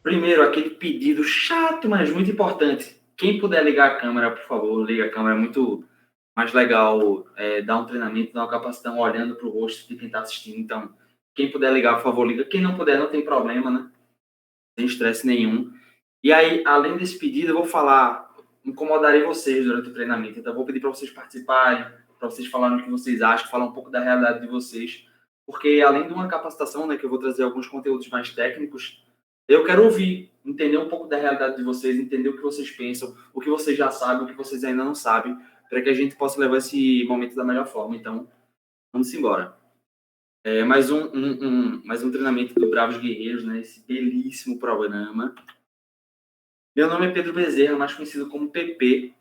Primeiro, aquele pedido chato, mas muito importante. Quem puder ligar a câmera, por favor, liga a câmera. É muito mais legal dar um treinamento, dar uma capacitação olhando para o rosto de quem está assistindo. Então, quem puder ligar, por favor, liga. Quem não puder, não tem problema, né? Sem estresse nenhum. E aí, além desse pedido, eu vou falar, incomodarei vocês durante o treinamento. Então, eu vou pedir para vocês participarem, para vocês falarem o que vocês acham, falar um pouco da realidade de vocês. Porque, além de uma capacitação, né, que eu vou trazer alguns conteúdos mais técnicos, eu quero ouvir, entender um pouco da realidade de vocês, entender o que vocês pensam, o que vocês já sabem, o que vocês ainda não sabem, para que a gente possa levar esse momento da melhor forma. Então, vamos embora. Mais um treinamento do Bravos Guerreiros, né? Esse belíssimo programa. Meu nome é Pedro Bezerra, mais conhecido como PP.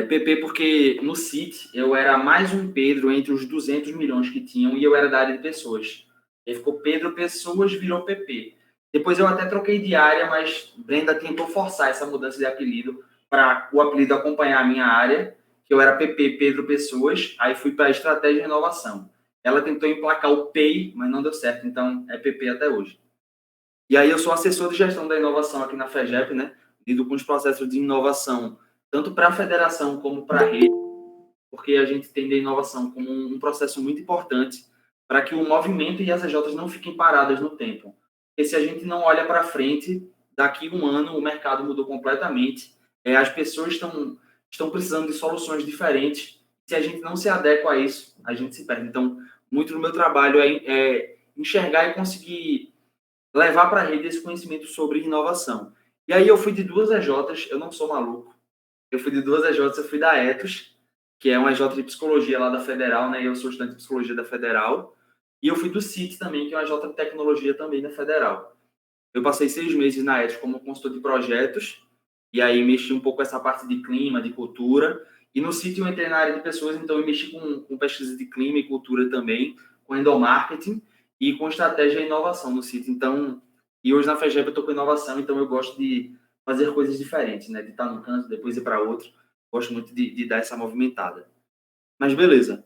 PP porque no CIT eu era mais um Pedro entre os 200 milhões que tinham e eu era da área de pessoas. Aí ficou Pedro Pessoas, virou PP. Depois eu até troquei de área, mas Brenda tentou forçar essa mudança de apelido para o apelido acompanhar a minha área, que eu era PP, Pedro Pessoas, aí fui para Estratégia e Inovação. Ela tentou emplacar o PEI, mas não deu certo, então é PP até hoje. E aí eu sou assessor de gestão da inovação aqui na FEGEP, né? Lido com os processos de inovação, tanto para a federação como para a rede, porque a gente entende a inovação como um processo muito importante para que o movimento e as EJs não fiquem paradas no tempo. Porque se a gente não olha para frente, daqui a um ano o mercado mudou completamente, as pessoas estão precisando de soluções diferentes. Se a gente não se adequa a isso, a gente se perde. Então, muito do meu trabalho é enxergar e conseguir levar para a rede esse conhecimento sobre inovação. E aí eu fui de duas EJs, eu não sou maluco. Eu fui de duas EJs, eu fui da Ethos, que é uma EJ de psicologia lá da Federal, né? Eu sou estudante de psicologia da Federal. E eu fui do CIT também, que é uma EJ de tecnologia também da Federal. Eu passei 6 meses na Ethos como consultor de projetos, e aí mexi um pouco com essa parte de clima, de cultura. E no CIT eu entrei na área de pessoas, então eu mexi com pesquisa de clima e cultura também, com endomarketing e com estratégia e inovação no CIT. Então, e hoje na FEGEP eu estou com inovação, então eu gosto de fazer coisas diferentes, né? De estar num canto, depois ir para outro. Gosto muito de dar essa movimentada. Mas beleza.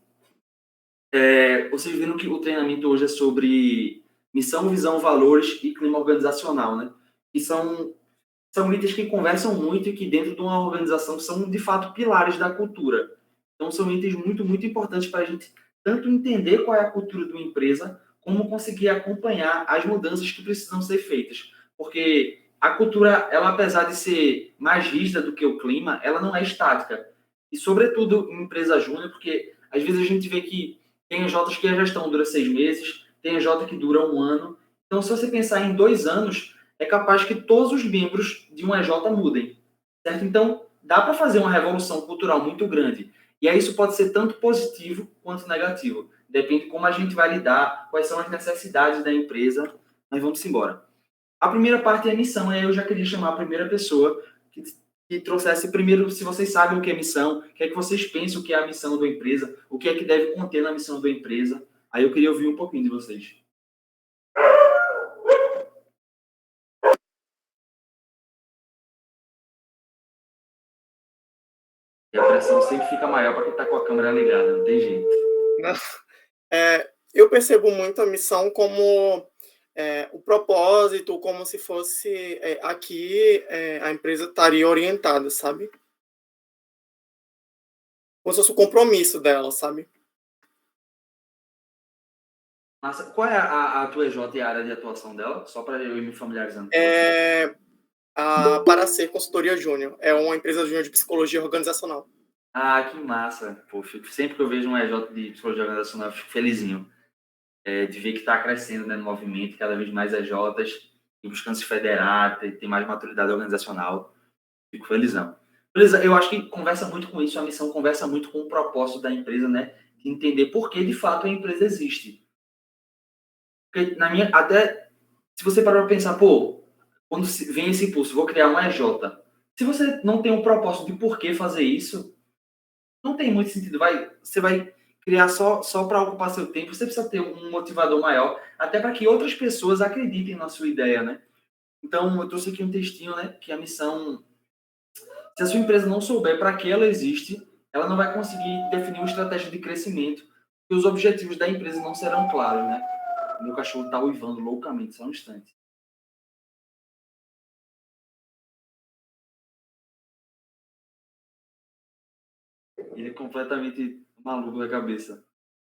Vocês viram que o treinamento hoje é sobre missão, visão, valores e clima organizacional, né? Que são itens que conversam muito e que dentro de uma organização são, de fato, pilares da cultura. Então, são itens muito, muito importantes para a gente tanto entender qual é a cultura de uma empresa, como conseguir acompanhar as mudanças que precisam ser feitas. Porque a cultura, ela, apesar de ser mais rígida do que o clima, ela não é estática. E, sobretudo, em empresa júnior, porque às vezes a gente vê que tem EJs que a gestão dura 6 meses, tem EJ que dura 1 ano. Então, se você pensar em 2 anos, é capaz que todos os membros de um EJ mudem, certo? Então, dá para fazer uma revolução cultural muito grande. E aí isso pode ser tanto positivo quanto negativo. Depende de como a gente vai lidar, quais são as necessidades da empresa, mas vamos embora. A primeira parte é a missão, e aí eu já queria chamar a primeira pessoa que trouxesse primeiro, se vocês sabem o que é missão, o que é que vocês pensam que é a missão da empresa, o que é que deve conter na missão da empresa. Aí eu queria ouvir um pouquinho de vocês. E a pressão sempre fica maior para quem está com a câmera ligada, não tem jeito. Não. Eu percebo muito a missão como o propósito, como se fosse aqui a empresa estaria orientada, sabe? Como se fosse o compromisso dela, sabe? Massa. Qual é a tua EJ e a área de atuação dela? Só para eu ir me familiarizando. Para ser consultoria júnior. É uma empresa júnior de psicologia organizacional. Ah, que massa. Pô, sempre que eu vejo um EJ de psicologia organizacional, eu fico felizinho. De ver que está crescendo, né, no movimento, cada vez mais EJs e buscando se federar, ter mais maturidade organizacional. Fico felizão. Beleza, eu acho que conversa muito com isso, a missão conversa muito com o propósito da empresa, né? De entender por que, de fato, a empresa existe. Porque, até se você parar para pensar, pô, quando vem esse impulso, vou criar um EJ. Se você não tem um propósito de por que fazer isso, não tem muito sentido. Você vai criar só para ocupar seu tempo. Você precisa ter um motivador maior, até para que outras pessoas acreditem na sua ideia, né? Então, eu trouxe aqui um textinho, né? Que a missão, se a sua empresa não souber para que ela existe, ela não vai conseguir definir uma estratégia de crescimento e os objetivos da empresa não serão claros, né? Meu cachorro está uivando loucamente, só um instante. Ele é completamente maluco da cabeça.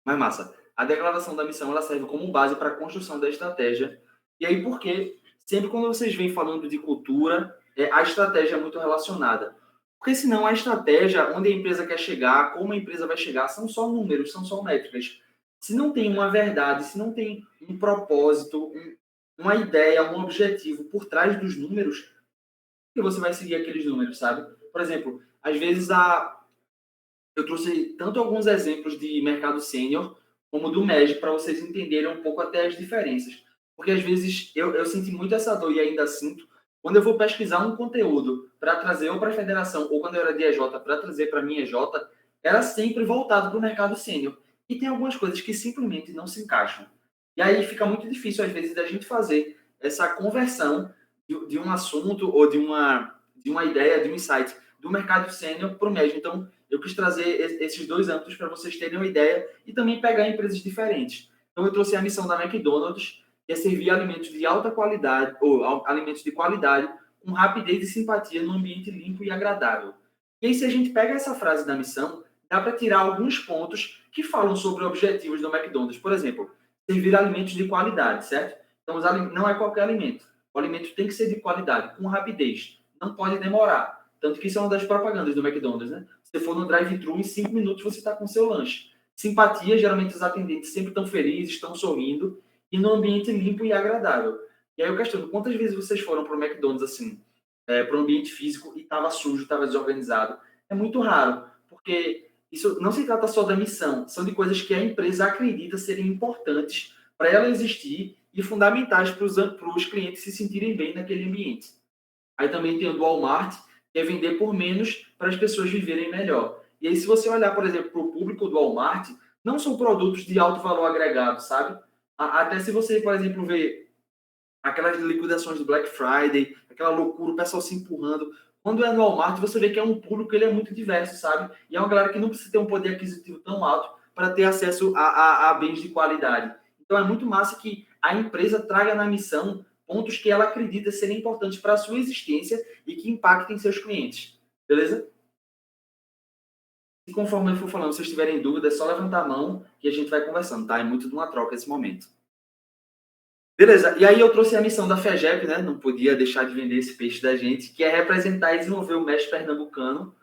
Mas massa. A declaração da missão ela serve como base para a construção da estratégia. E aí, porque sempre quando vocês vêm falando de cultura, a estratégia é muito relacionada. Porque senão a estratégia, onde a empresa quer chegar, como a empresa vai chegar, são só números, são só métricas. Se não tem uma verdade, se não tem um propósito, uma ideia, um objetivo por trás dos números, que você vai seguir aqueles números, sabe? Por exemplo, às vezes eu trouxe tanto alguns exemplos de mercado sênior como do MEG para vocês entenderem um pouco até as diferenças. Porque às vezes eu senti muito essa dor e ainda sinto quando eu vou pesquisar um conteúdo para trazer ou para a federação ou quando eu era de EJ para trazer para a minha EJ, era sempre voltado para o mercado sênior. E tem algumas coisas que simplesmente não se encaixam. E aí fica muito difícil às vezes da gente fazer essa conversão de um assunto ou de uma ideia, de um insight do mercado sênior para o MEG. Então, eu quis trazer esses dois âmbitos para vocês terem uma ideia e também pegar empresas diferentes. Então, eu trouxe a missão da McDonald's, que é servir alimentos de alta qualidade, ou alimentos de qualidade, com rapidez e simpatia num ambiente limpo e agradável. E aí, se a gente pega essa frase da missão, dá para tirar alguns pontos que falam sobre objetivos do McDonald's. Por exemplo, servir alimentos de qualidade, certo? Então, não é qualquer alimento. O alimento tem que ser de qualidade, com rapidez. Não pode demorar. Tanto que isso é uma das propagandas do McDonald's, né? Se for no drive-thru, em 5 minutos você está com seu lanche. Simpatia, geralmente os atendentes sempre estão felizes, estão sorrindo, e no ambiente limpo e agradável. E aí eu questiono, quantas vezes vocês foram para o McDonald's assim, para um ambiente físico e estava sujo, estava desorganizado? É muito raro, porque isso não se trata só da missão, são de coisas que a empresa acredita serem importantes para ela existir e fundamentais para os clientes se sentirem bem naquele ambiente. Aí também tem o do Walmart, que é vender por menos para as pessoas viverem melhor. E aí, se você olhar, por exemplo, para o público do Walmart, não são produtos de alto valor agregado, sabe? Até se você, por exemplo, vê aquelas liquidações do Black Friday, aquela loucura, o pessoal se empurrando. Quando é no Walmart, você vê que é um público que ele é muito diverso, sabe? E é uma galera que não precisa ter um poder aquisitivo tão alto para ter acesso a bens de qualidade. Então, é muito massa que a empresa traga na missão pontos que ela acredita serem importantes para a sua existência e que impactem seus clientes. Beleza? E conforme eu for falando, se vocês tiverem dúvida, é só levantar a mão e a gente vai conversando, tá? É muito de uma troca esse momento. Beleza, e aí eu trouxe a missão da FEGEP, né? Não podia deixar de vender esse peixe da gente, que é representar e desenvolver o MES pernambucano,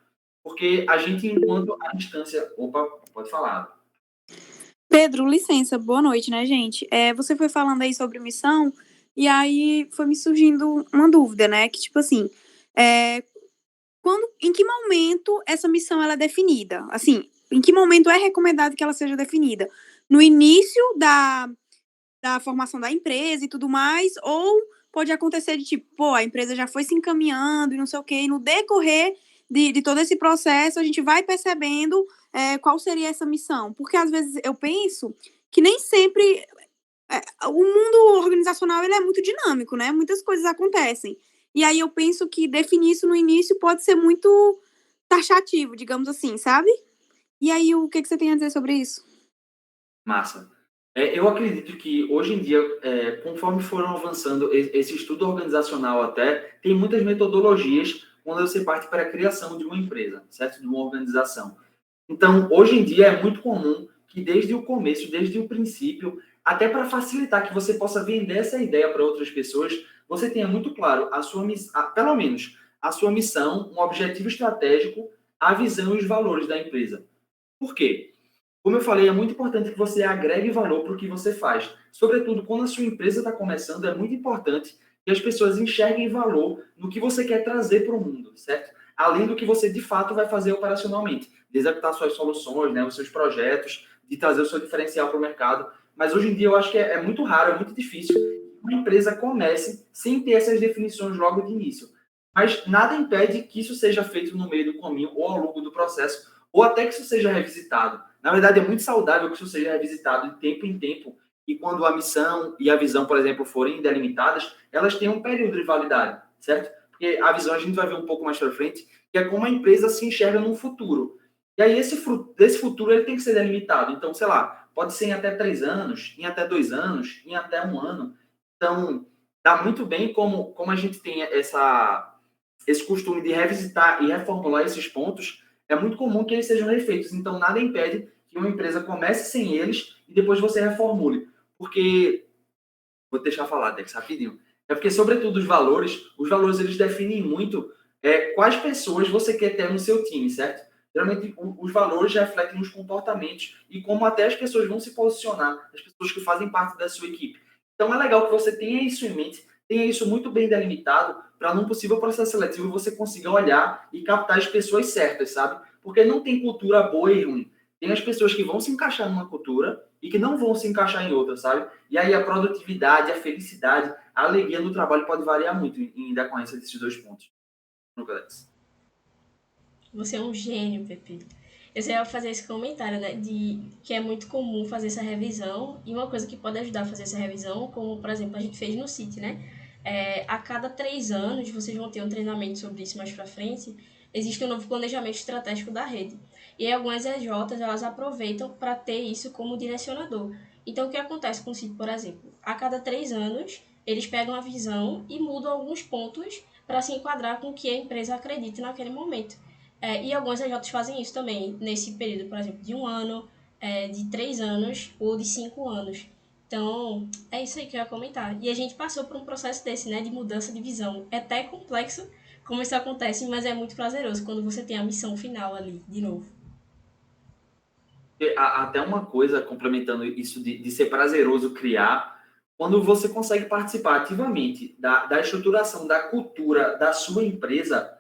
porque a gente, enquanto a instância... Opa, pode falar. Pedro, licença, boa noite, né, gente? Você foi falando aí sobre missão, e aí foi me surgindo uma dúvida, né? Que, tipo assim, em que momento essa missão ela é definida? Assim, em que momento é recomendado que ela seja definida? No início da formação da empresa e tudo mais, ou pode acontecer de tipo, pô, a empresa já foi se encaminhando e não sei o quê, e no decorrer de todo esse processo a gente vai percebendo qual seria essa missão. Porque às vezes eu penso que nem sempre o mundo organizacional ele é muito dinâmico, né? Muitas coisas acontecem. E aí eu penso que definir isso no início pode ser muito taxativo, digamos assim, sabe? E aí, o que você tem a dizer sobre isso? Massa. Eu acredito que hoje em dia, conforme foram avançando esse estudo organizacional até, tem muitas metodologias quando você parte para a criação de uma empresa, certo? De uma organização. Então, hoje em dia é muito comum que desde o começo, desde o princípio, até para facilitar que você possa vender essa ideia para outras pessoas, você tenha muito claro a sua pelo menos a sua missão, um objetivo estratégico, a visão e os valores da empresa. Por quê? Como eu falei, é muito importante que você agregue valor para o que você faz. Sobretudo, quando a sua empresa está começando, é muito importante que as pessoas enxerguem valor no que você quer trazer para o mundo, certo? Além do que você, de fato, vai fazer operacionalmente. De executar suas soluções, né, os seus projetos, de trazer o seu diferencial para o mercado. Mas hoje em dia eu acho que é muito raro, é muito difícil que uma empresa comece sem ter essas definições logo de início. Mas nada impede que isso seja feito no meio do caminho ou ao longo do processo, ou até que isso seja revisitado. Na verdade, é muito saudável que isso seja revisitado de tempo em tempo, e quando a missão e a visão, por exemplo, forem delimitadas, elas têm um período de validade, certo? Porque a visão a gente vai ver um pouco mais para frente, que é como a empresa se enxerga no futuro. E aí esse futuro ele tem que ser delimitado. Então, sei lá, pode ser em até 3 anos, em até 2 anos, em até 1 ano. Então, dá muito bem como a gente tem esse costume de revisitar e reformular esses pontos, é muito comum que eles sejam refeitos. Então, nada impede que uma empresa comece sem eles e depois você reformule. Porque, vou deixar falar, Dex, rapidinho. É porque, sobretudo, os valores eles definem muito quais pessoas você quer ter no seu time, certo? Geralmente, os valores refletem os comportamentos e como até as pessoas vão se posicionar, as pessoas que fazem parte da sua equipe. Então, é legal que você tenha isso em mente, tenha isso muito bem delimitado, para num possível processo seletivo você consiga olhar e captar as pessoas certas, sabe? Porque não tem cultura boa e ruim. Tem as pessoas que vão se encaixar numa cultura e que não vão se encaixar em outra, sabe? E aí a produtividade, a felicidade, a alegria no trabalho pode variar muito em decorrência desses dois pontos. Você é um gênio, Pepe. Eu só ia fazer esse comentário, né, de que é muito comum fazer essa revisão, e uma coisa que pode ajudar a fazer essa revisão, como, por exemplo, a gente fez no CIT, né? A cada 3 anos, vocês vão ter um treinamento sobre isso mais pra frente, existe um novo planejamento estratégico da rede. E aí algumas EJs, elas aproveitam para ter isso como direcionador. Então, o que acontece com o CIT, por exemplo? A cada 3 anos, eles pegam a visão e mudam alguns pontos para se enquadrar com o que a empresa acredita naquele momento. E algumas EJs fazem isso também, nesse período, por exemplo, de 1 ano, de 3 anos ou de 5 anos. Então, é isso aí que eu ia comentar. E a gente passou por um processo desse, né, de mudança de visão. É até complexo como isso acontece, mas é muito prazeroso quando você tem a missão final ali, de novo. Até uma coisa, complementando isso de ser prazeroso criar, quando você consegue participar ativamente da estruturação, da cultura da sua empresa,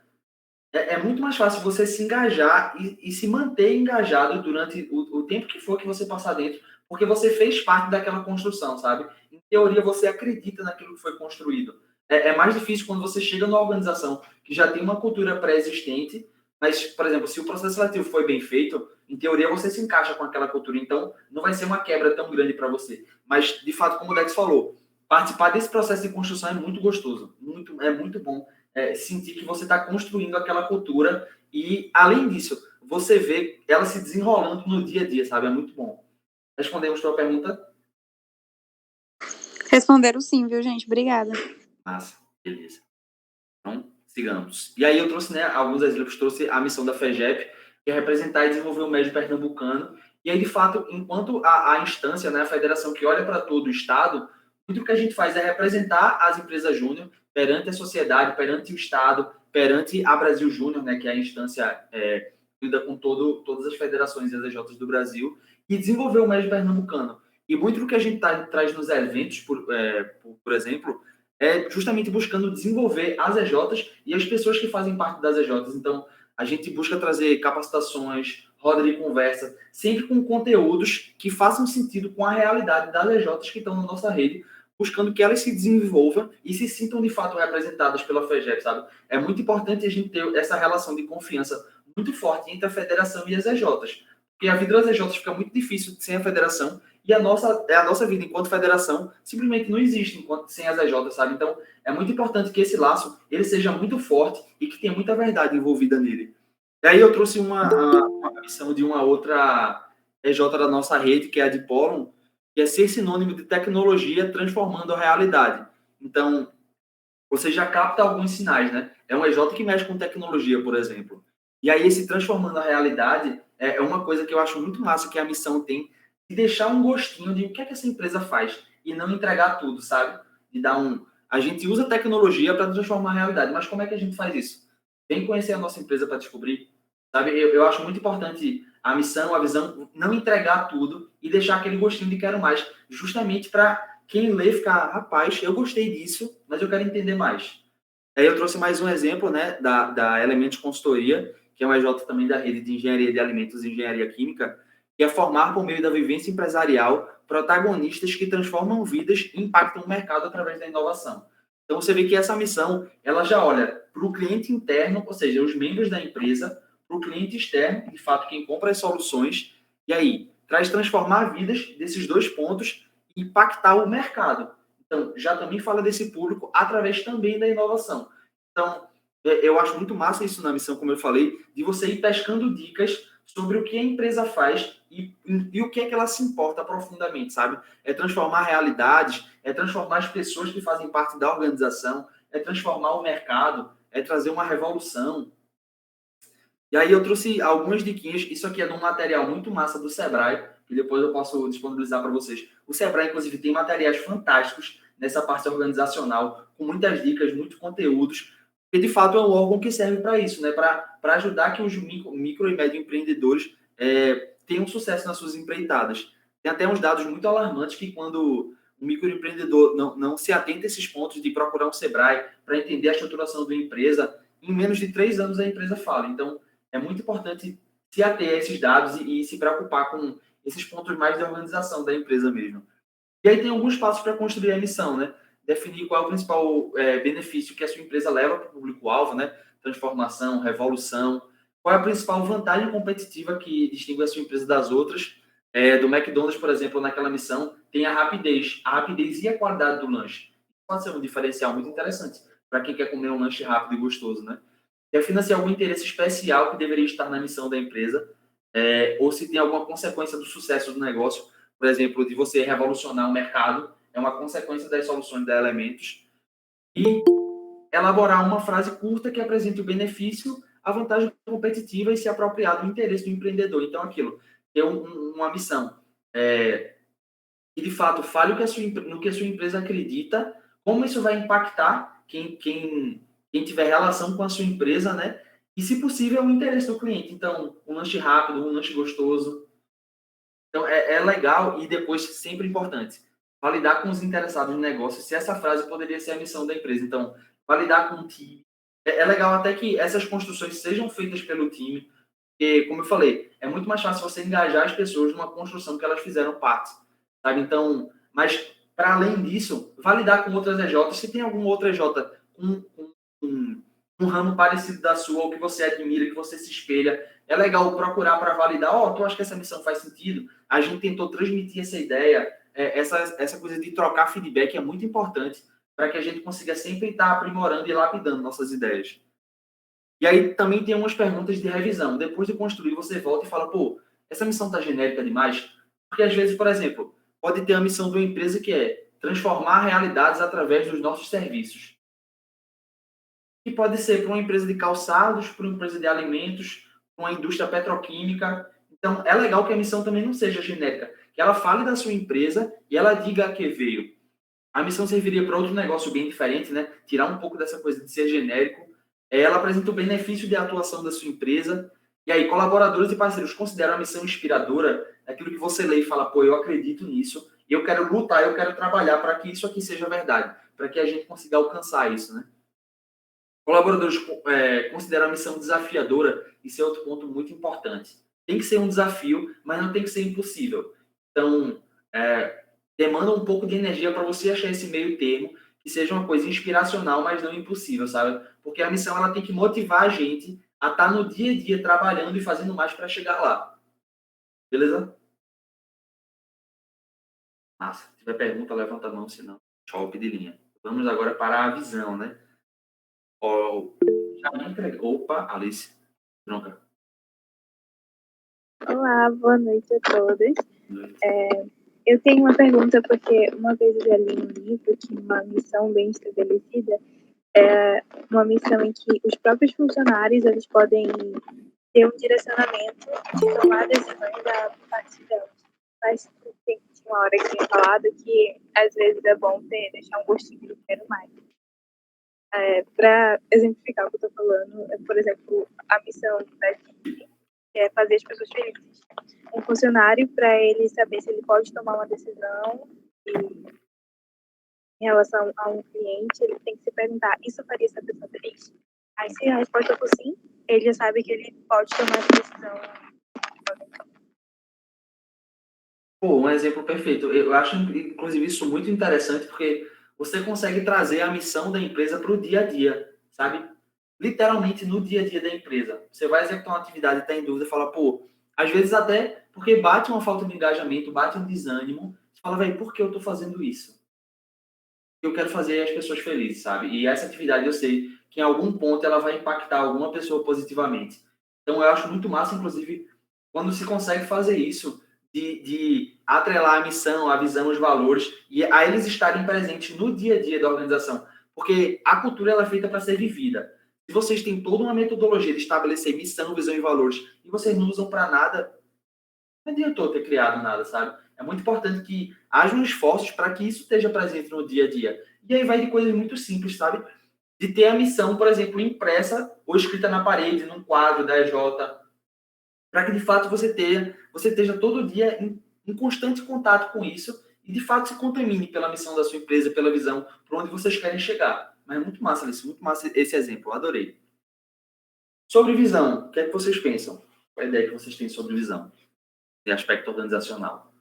é muito mais fácil você se engajar e se manter engajado durante o tempo que for que você passar dentro, porque você fez parte daquela construção, sabe? Em teoria, você acredita naquilo que foi construído. É mais difícil quando você chega numa organização que já tem uma cultura pré-existente, mas, por exemplo, se o processo seletivo foi bem feito, em teoria você se encaixa com aquela cultura, então não vai ser uma quebra tão grande para você. Mas, de fato, como o Dex falou, participar desse processo de construção é muito gostoso, é muito bom. Sentir que você está construindo aquela cultura e, além disso, você vê ela se desenrolando no dia a dia, sabe? É muito bom. Respondemos tua pergunta? Responderam sim, viu, gente? Obrigada. Massa, beleza. Então, sigamos. E aí eu trouxe, né, alguns exemplos, trouxe a missão da FEGEP, que é representar e desenvolver o médio pernambucano. E aí, de fato, enquanto a instância, né, a federação que olha para todo o Estado, muito que a gente faz é representar as empresas júnior perante a sociedade, perante o Estado, perante a Brasil Júnior, né, que é a instância que lida com todas as federações e as EJs do Brasil, e desenvolver o médio pernambucano. E muito do que a gente traz nos eventos, por exemplo, é justamente buscando desenvolver as EJs e as pessoas que fazem parte das EJs. Então, a gente busca trazer capacitações, roda de conversa, sempre com conteúdos que façam sentido com a realidade das EJs que estão na nossa rede, buscando que elas se desenvolvam e se sintam de fato representadas pela FEGEP, sabe? É muito importante a gente ter essa relação de confiança muito forte entre a federação e as EJs, porque a vida das EJs fica muito difícil sem a federação e a nossa vida enquanto federação simplesmente não existe sem as EJs, sabe? Então, é muito importante que esse laço ele seja muito forte e que tenha muita verdade envolvida nele. E aí eu trouxe uma missão de uma outra EJ da nossa rede, que é a de Polon, que é ser sinônimo de tecnologia transformando a realidade. Então, você já capta alguns sinais, né? É um EJ que mexe com tecnologia, por exemplo. E aí, esse transformando a realidade é uma coisa que eu acho muito massa que a missão tem, de deixar um gostinho de o que é que essa empresa faz e não entregar tudo, sabe? De dar a gente usa tecnologia para transformar a realidade, mas como é que a gente faz isso? Vem conhecer a nossa empresa para descobrir, sabe? Eu acho muito importante a missão, a visão, não entregar tudo e deixar aquele gostinho de quero mais, justamente para quem lê ficar, rapaz, eu gostei disso, mas eu quero entender mais. Aí eu trouxe mais um exemplo, né, da Elementos Consultoria, que é um EJ também da rede de Engenharia de Alimentos e Engenharia Química, que é formar por meio da vivência empresarial protagonistas que transformam vidas e impactam o mercado através da inovação. Então você vê que essa missão, ela já olha para o cliente interno, ou seja, os membros da empresa, para o cliente externo, de fato, quem compra as soluções, e aí traz transformar vidas desses dois pontos e impactar o mercado. Então, já também fala desse público através também da inovação. Então, eu acho muito massa isso na missão, como eu falei, de você ir pescando dicas sobre o que a empresa faz e o que é que ela se importa profundamente, sabe? É transformar realidades, é transformar as pessoas que fazem parte da organização, é transformar o mercado, é trazer uma revolução. E aí eu trouxe algumas diquinhas. Isso aqui é de um material muito massa do Sebrae, que depois eu posso disponibilizar para vocês. O Sebrae, inclusive, tem materiais fantásticos nessa parte organizacional, com muitas dicas, muitos conteúdos, porque de fato é um órgão que serve para isso, né? Para ajudar que os micro e médio empreendedores tenham sucesso nas suas empreitadas. Tem até uns dados muito alarmantes que quando o microempreendedor não se atenta a esses pontos de procurar um Sebrae para entender a estruturação da empresa, em menos de 3 anos a empresa fala. Então, é muito importante se ater a esses dados e se preocupar com esses pontos mais de organização da empresa mesmo. E aí tem alguns passos para construir a missão, né? Definir qual é o principal benefício que a sua empresa leva para o público-alvo, né? Transformação, revolução. Qual é a principal vantagem competitiva que distingue a sua empresa das outras? Do McDonald's, por exemplo, naquela missão, tem a rapidez. A rapidez e a qualidade do lanche. Pode ser um diferencial muito interessante para quem quer comer um lanche rápido e gostoso, né? Defina se algum interesse especial que deveria estar na missão da empresa, ou se tem alguma consequência do sucesso do negócio, por exemplo, de você revolucionar o mercado, é uma consequência das soluções da Elementos, e elaborar uma frase curta que apresente o benefício, a vantagem competitiva e se apropriar do interesse do empreendedor. Então, aquilo, ter uma missão que, de fato, fale no que a sua empresa acredita, como isso vai impactar quem tiver relação com a sua empresa, né? E, se possível, o interesse do cliente. Então, um lanche rápido, um lanche gostoso. Então, é legal e depois, sempre importante, validar com os interessados no negócio se essa frase poderia ser a missão da empresa. Então, validar com o time. É legal até que essas construções sejam feitas pelo time, porque, como eu falei, é muito mais fácil você engajar as pessoas numa construção que elas fizeram parte, sabe? Então, mas, para além disso, validar com outras EJs, se tem alguma outra EJ com um ramo parecido da sua, ou que você admira, que você se espelha, é legal procurar para validar, tu acha que essa missão faz sentido? A gente tentou transmitir essa ideia, essa coisa de trocar feedback é muito importante para que a gente consiga sempre estar aprimorando e lapidando nossas ideias. E aí também tem umas perguntas de revisão. Depois de construir, você volta e fala, essa missão está genérica demais? Porque às vezes, por exemplo, pode ter a missão de uma empresa que é transformar realidades através dos nossos serviços. Que pode ser para uma empresa de calçados, para uma empresa de alimentos, para uma indústria petroquímica. Então, é legal que a missão também não seja genérica, que ela fale da sua empresa e ela diga a que veio. A missão serviria para outro negócio bem diferente, né? Tirar um pouco dessa coisa de ser genérico. Ela apresenta o benefício de atuação da sua empresa. E aí, colaboradores e parceiros consideram a missão inspiradora, aquilo que você lê e fala, eu acredito nisso, e eu quero lutar, eu quero trabalhar para que isso aqui seja verdade, para que a gente consiga alcançar isso, né? Colaboradores consideram a missão desafiadora, isso é outro ponto muito importante. Tem que ser um desafio, mas não tem que ser impossível. Então, demanda um pouco de energia para você achar esse meio termo, que seja uma coisa inspiracional, mas não impossível, sabe? Porque a missão ela tem que motivar a gente a estar no dia a dia trabalhando e fazendo mais para chegar lá. Beleza? Massa. Se tiver pergunta, levanta a mão, senão show de linha. Vamos agora para a visão, né? Já me entregou. Opa, Alice. Tronca. Olá, boa noite a todos. Eu tenho uma pergunta, porque uma vez eu já li um livro que uma missão bem estabelecida é uma missão em que os próprios funcionários eles podem ter um direcionamento de tomar decisões a partir delas. Mas tinha uma hora que tinha falado que às vezes é bom deixar um gostinho do quero mais. Para exemplificar o que eu estou falando, por exemplo, a missão da equipe é fazer as pessoas felizes. Um funcionário, para ele saber se ele pode tomar uma decisão em relação a um cliente, ele tem que se perguntar, isso faria essa pessoa feliz? Aí, se a resposta for sim, ele já sabe que ele pode tomar essa decisão. Um exemplo perfeito. Eu acho, inclusive, isso muito interessante, porque você consegue trazer a missão da empresa para o dia a dia, sabe? Literalmente no dia a dia da empresa. Você vai executar uma atividade e está em dúvida, fala, às vezes até porque bate uma falta de engajamento, bate um desânimo, você fala, por que eu estou fazendo isso? Eu quero fazer as pessoas felizes, sabe? E essa atividade eu sei que em algum ponto ela vai impactar alguma pessoa positivamente. Então eu acho muito massa, inclusive, quando se consegue fazer isso, de atrelar a missão, a visão, os valores, e a eles estarem presentes no dia a dia da organização. Porque a cultura ela é feita para ser vivida. Se vocês têm toda uma metodologia de estabelecer missão, visão e valores, e vocês não usam para nada, não adiantou ter criado nada, sabe? É muito importante que hajam esforços para que isso esteja presente no dia a dia. E aí vai de coisas muito simples, sabe? De ter a missão, por exemplo, impressa ou escrita na parede, num quadro da EJ, para que de fato você esteja todo dia em constante contato com isso e de fato se contamine pela missão da sua empresa, pela visão, para onde vocês querem chegar. Mas é muito massa isso, muito massa esse exemplo, eu adorei. Sobre visão, o que é que vocês pensam? Qual a ideia que vocês têm sobre visão? De aspecto organizacional.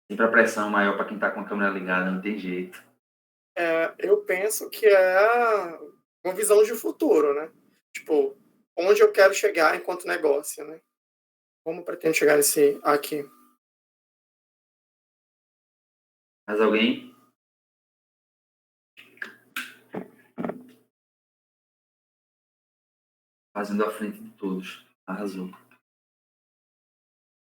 Sempre a pressão maior para quem está com a câmera ligada, não tem jeito. Eu penso que é uma visão de futuro, né? Tipo, onde eu quero chegar enquanto negócio, né? Como pretendo chegar aqui? Mais alguém? Fazendo à frente de todos. Arrasou.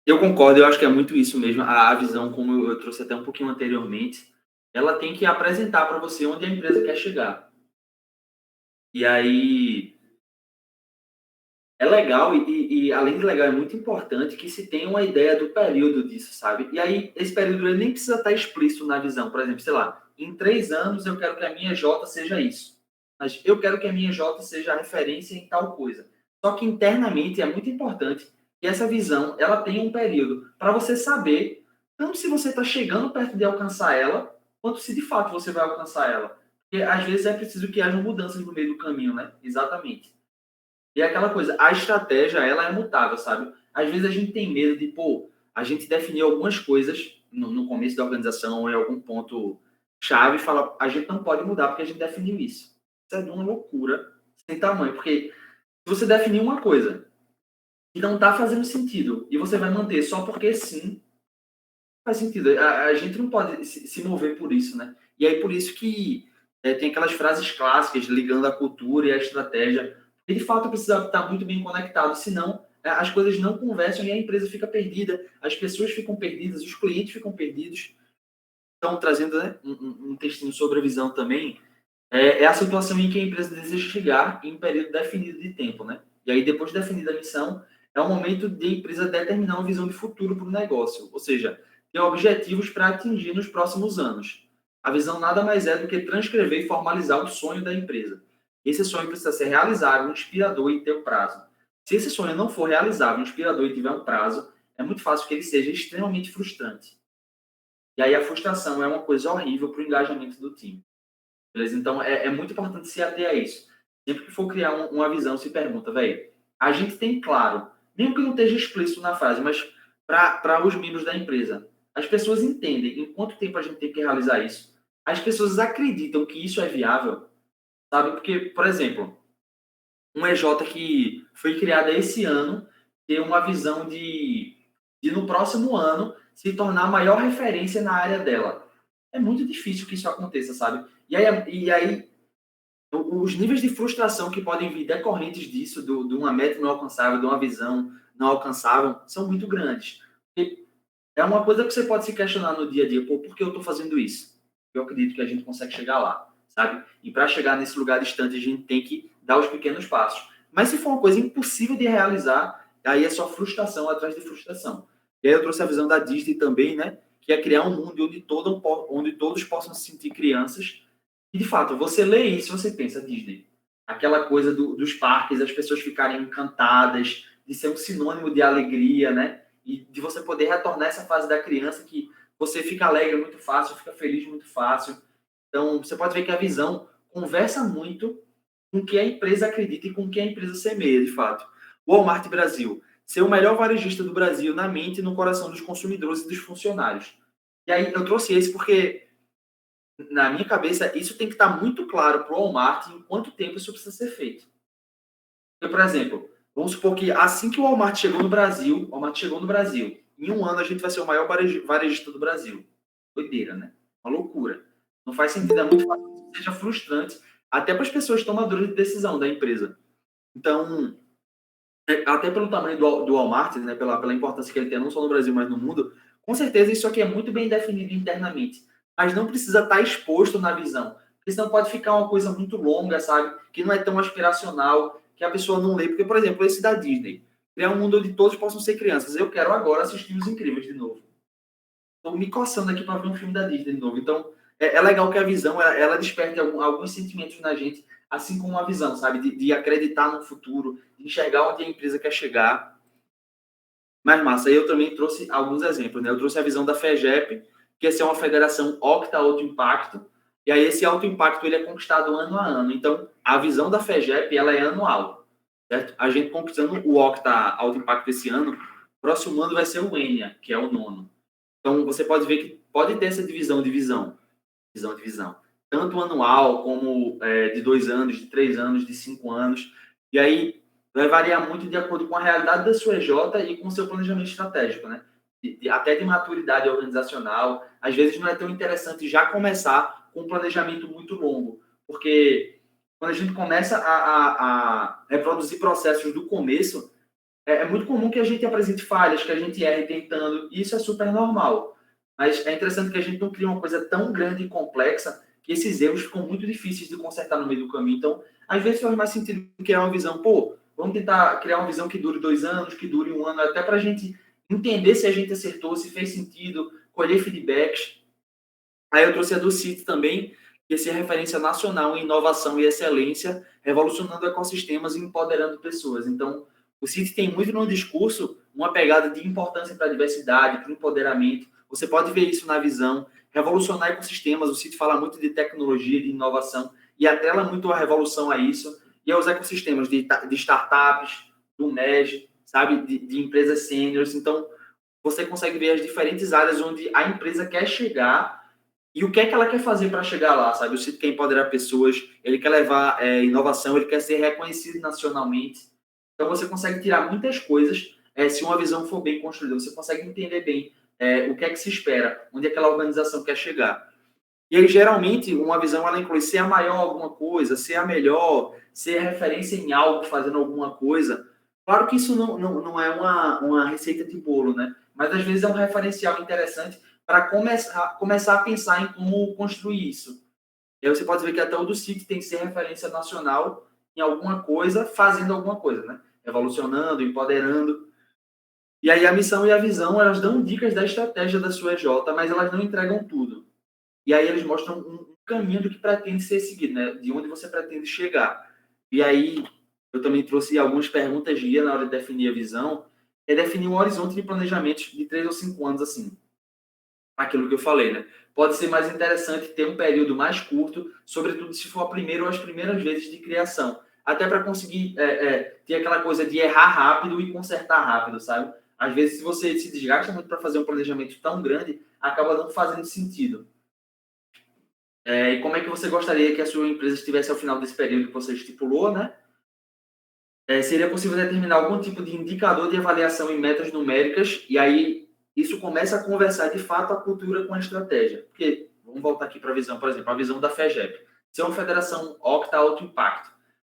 Eu concordo, eu acho que é muito isso mesmo. A visão, como eu trouxe até um pouquinho anteriormente, ela tem que apresentar para você onde a empresa quer chegar. E aí, é legal e além de legal, é muito importante que se tenha uma ideia do período disso, sabe? E aí, esse período ele nem precisa estar explícito na visão. Por exemplo, sei lá, em 3 anos eu quero que a minha J seja isso. Mas eu quero que a minha J seja a referência em tal coisa. Só que internamente é muito importante que essa visão ela tenha um período para você saber tanto se você está chegando perto de alcançar ela, quanto se de fato você vai alcançar ela. Porque às vezes é preciso que haja mudanças no meio do caminho, né? Exatamente. E é aquela coisa, a estratégia, ela é mutável, sabe? Às vezes a gente tem medo de, a gente definiu algumas coisas no começo da organização ou em algum ponto chave e fala, a gente não pode mudar porque a gente definiu isso. Isso é de uma loucura sem tamanho, porque se você definir uma coisa que não está fazendo sentido e você vai manter só porque sim, faz sentido. A gente não pode se mover por isso, né? E aí por isso que tem aquelas frases clássicas ligando a cultura e a estratégia. E de fato precisa estar muito bem conectado, senão as coisas não conversam e a empresa fica perdida, as pessoas ficam perdidas, os clientes ficam perdidos. Então, trazendo, né, um textinho sobre a visão também, é a situação em que a empresa deseja chegar em um período definido de tempo, né? E aí, depois de definida a missão, é o momento de a empresa determinar uma visão de futuro para o negócio, ou seja, ter objetivos para atingir nos próximos anos. A visão nada mais é do que transcrever e formalizar o sonho da empresa. Esse sonho precisa ser realizável, inspirador e ter um prazo. Se esse sonho não for realizável, inspirador e tiver um prazo, é muito fácil que ele seja extremamente frustrante. E aí a frustração é uma coisa horrível para o engajamento do time. Beleza? Então, é muito importante se ater a isso. Sempre que for criar uma visão, se pergunta, velho, a gente tem claro, mesmo que não esteja explícito na frase, mas para os membros da empresa, as pessoas entendem em quanto tempo a gente tem que realizar isso. As pessoas acreditam que isso é viável, sabe? Porque, por exemplo, um EJ que foi criada esse ano ter uma visão de no próximo ano se tornar a maior referência na área dela. É muito difícil que isso aconteça, sabe? E aí os níveis de frustração que podem vir decorrentes disso, de uma meta não alcançável, de uma visão não alcançável, são muito grandes. E é uma coisa que você pode se questionar no dia a dia, por que eu estou fazendo isso? Eu acredito que a gente consegue chegar lá, sabe? E para chegar nesse lugar distante, a gente tem que dar os pequenos passos. Mas se for uma coisa impossível de realizar, aí é só frustração atrás de frustração. E aí eu trouxe a visão da Disney também, né? Que é criar um mundo onde todos possam se sentir crianças. E, de fato, você lê isso e você pensa, Disney. Aquela coisa dos parques, as pessoas ficarem encantadas, de ser um sinônimo de alegria, né? E de você poder retornar essa fase da criança que você fica alegre muito fácil, fica feliz muito fácil. Então, você pode ver que a visão conversa muito com o que a empresa acredita e com o que a empresa semeia, de fato. O Walmart Brasil, ser o melhor varejista do Brasil na mente e no coração dos consumidores e dos funcionários. E aí eu trouxe esse porque, na minha cabeça, isso tem que estar muito claro para o Walmart em quanto tempo isso precisa ser feito. Então, por exemplo, vamos supor que assim que o Walmart chegou no Brasil, em um ano a gente vai ser o maior varejista do Brasil. Doideira, né? Uma loucura. Não faz sentido, é muito fácil que seja frustrante, até para as pessoas tomadoras de decisão da empresa. Então, até pelo tamanho do Walmart, né, pela importância que ele tem não só no Brasil, mas no mundo, com certeza isso aqui é muito bem definido internamente. mas não precisa estar exposto na visão. Porque senão pode ficar uma coisa muito longa, sabe? Que não é tão aspiracional, que a pessoa não lê. Porque, por exemplo, esse da Disney, criar um mundo onde todos possam ser crianças. Eu quero agora assistir Os Incríveis de novo. Estou me coçando aqui para ver um filme da Disney de novo. Então, é legal que a visão, ela desperte alguns sentimentos na gente, assim como a visão, sabe? De acreditar no futuro, de enxergar onde a empresa quer chegar. Mas, massa, eu também trouxe alguns exemplos, né? Eu trouxe a visão da FEGEP, que é uma federação octa alto impacto, e aí esse alto impacto ele é conquistado ano a ano. Então, a visão da FEGEP, ela é anual, certo? A gente conquistando o octa alto impacto esse ano, próximo ano vai ser o ENIA, que é o nono. Então, você pode ver que pode ter essa divisão de visão. Tanto anual, como de 2 anos, de 3 anos, de 5 anos. E aí, vai variar muito de acordo com a realidade da sua EJ e com o seu planejamento estratégico, né? Até de maturidade organizacional. Às vezes, não é tão interessante já começar com um planejamento muito longo. Porque quando a gente começa a reproduzir processos do começo, é muito comum que a gente apresente falhas, que a gente erre tentando, e isso é super normal. Mas é interessante que a gente não crie uma coisa tão grande e complexa que esses erros ficam muito difíceis de consertar no meio do caminho. Então, às vezes faz mais sentido criar uma visão, vamos tentar criar uma visão que dure 2 anos, que dure 1 ano, até para a gente entender se a gente acertou, se fez sentido, colher feedbacks. Aí eu trouxe a do CIT também, que é referência nacional em inovação e excelência, revolucionando ecossistemas e empoderando pessoas. Então, o CIT tem muito no discurso uma pegada de importância para a diversidade, para o empoderamento. Você pode ver isso na visão. Revolucionar ecossistemas, o CIT fala muito de tecnologia, de inovação, e atrela muito a revolução a isso, e aos ecossistemas de startups, do MEG, sabe, de empresas sêniores. Então, você consegue ver as diferentes áreas onde a empresa quer chegar e o que é que ela quer fazer para chegar lá, sabe? O CIT quer empoderar pessoas, ele quer levar inovação, ele quer ser reconhecido nacionalmente. Então, você consegue tirar muitas coisas se uma visão for bem construída. Você consegue entender bem o que é que se espera, onde aquela organização quer chegar. E aí, geralmente, uma visão, ela inclui ser a maior alguma coisa, ser a melhor, ser referência em algo, fazendo alguma coisa. Claro que isso não é uma receita de bolo, né? Mas, às vezes, é um referencial interessante para começar a pensar em como construir isso. E aí você pode ver que até o do CIT tem que ser referência nacional em alguma coisa, fazendo alguma coisa, né? Evolucionando, empoderando. E aí a missão e a visão, elas dão dicas da estratégia da sua EJ, mas elas não entregam tudo. E aí eles mostram um caminho do que pretende ser seguido, né? De onde você pretende chegar. E aí eu também trouxe algumas perguntas guia na hora de definir a visão, é definir um horizonte de planejamento de 3 ou 5 anos, assim. Aquilo que eu falei, né? Pode ser mais interessante ter um período mais curto, sobretudo se for a primeira ou as primeiras vezes de criação. Até para conseguir ter aquela coisa de errar rápido e consertar rápido, sabe? Às vezes, se você se desgasta muito para fazer um planejamento tão grande, acaba não fazendo sentido. E como é que você gostaria que a sua empresa estivesse ao final desse período que você estipulou, né? Seria possível determinar algum tipo de indicador de avaliação em metas numéricas, e aí isso começa a conversar de fato a cultura com a estratégia. Porque, vamos voltar aqui para a visão, por exemplo, a visão da FEGEP. Ser uma federação octa alto impacto.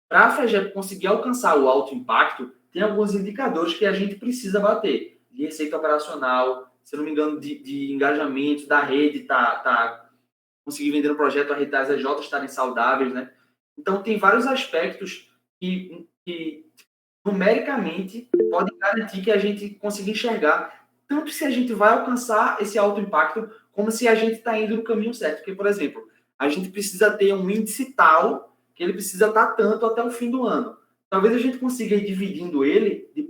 Para a FEGEP conseguir alcançar o alto impacto, tem alguns indicadores que a gente precisa bater. De receita operacional, se não me engano, de engajamento da rede, conseguir vender um projeto, a rede das EJ estarem saudáveis, né? Então, tem vários aspectos que numericamente podem garantir que a gente consiga enxergar tanto se a gente vai alcançar esse alto impacto, como se a gente está indo no caminho certo. Porque, por exemplo, a gente precisa ter um índice tal que ele precisa estar tanto até o fim do ano. Talvez a gente consiga ir dividindo ele de,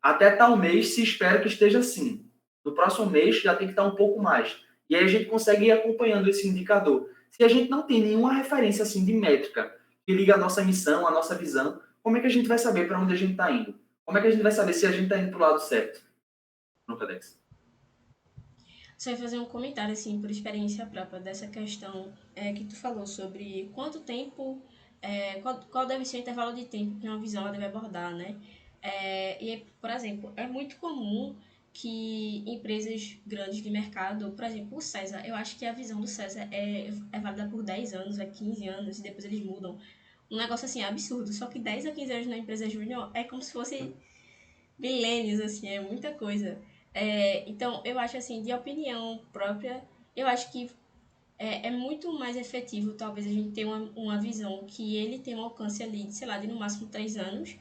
até tal mês se espera que esteja assim. No próximo mês já tem que estar um pouco mais. E aí a gente consegue ir acompanhando esse indicador. Se a gente não tem nenhuma referência assim de métrica que liga a nossa missão, a nossa visão, como é que a gente vai saber para onde a gente está indo? Como é que a gente vai saber se a gente está indo para o lado certo? No Cadex. Só ia fazer um comentário, assim, por experiência própria, dessa questão que tu falou sobre quanto tempo, qual deve ser o intervalo de tempo que uma visão ela deve abordar, né? Por exemplo, é muito comum que empresas grandes de mercado, por exemplo, o César, eu acho que a visão do César é válida por 10 anos, 15 anos, e depois eles mudam. Um negócio, assim, absurdo. Só que 10 a 15 anos na empresa júnior é como se fosse milênios, assim, é muita coisa. Então, eu acho, assim, de opinião própria, eu acho que é muito mais efetivo, talvez, a gente ter uma visão que ele tem um alcance ali, sei lá, de no máximo 3 anos,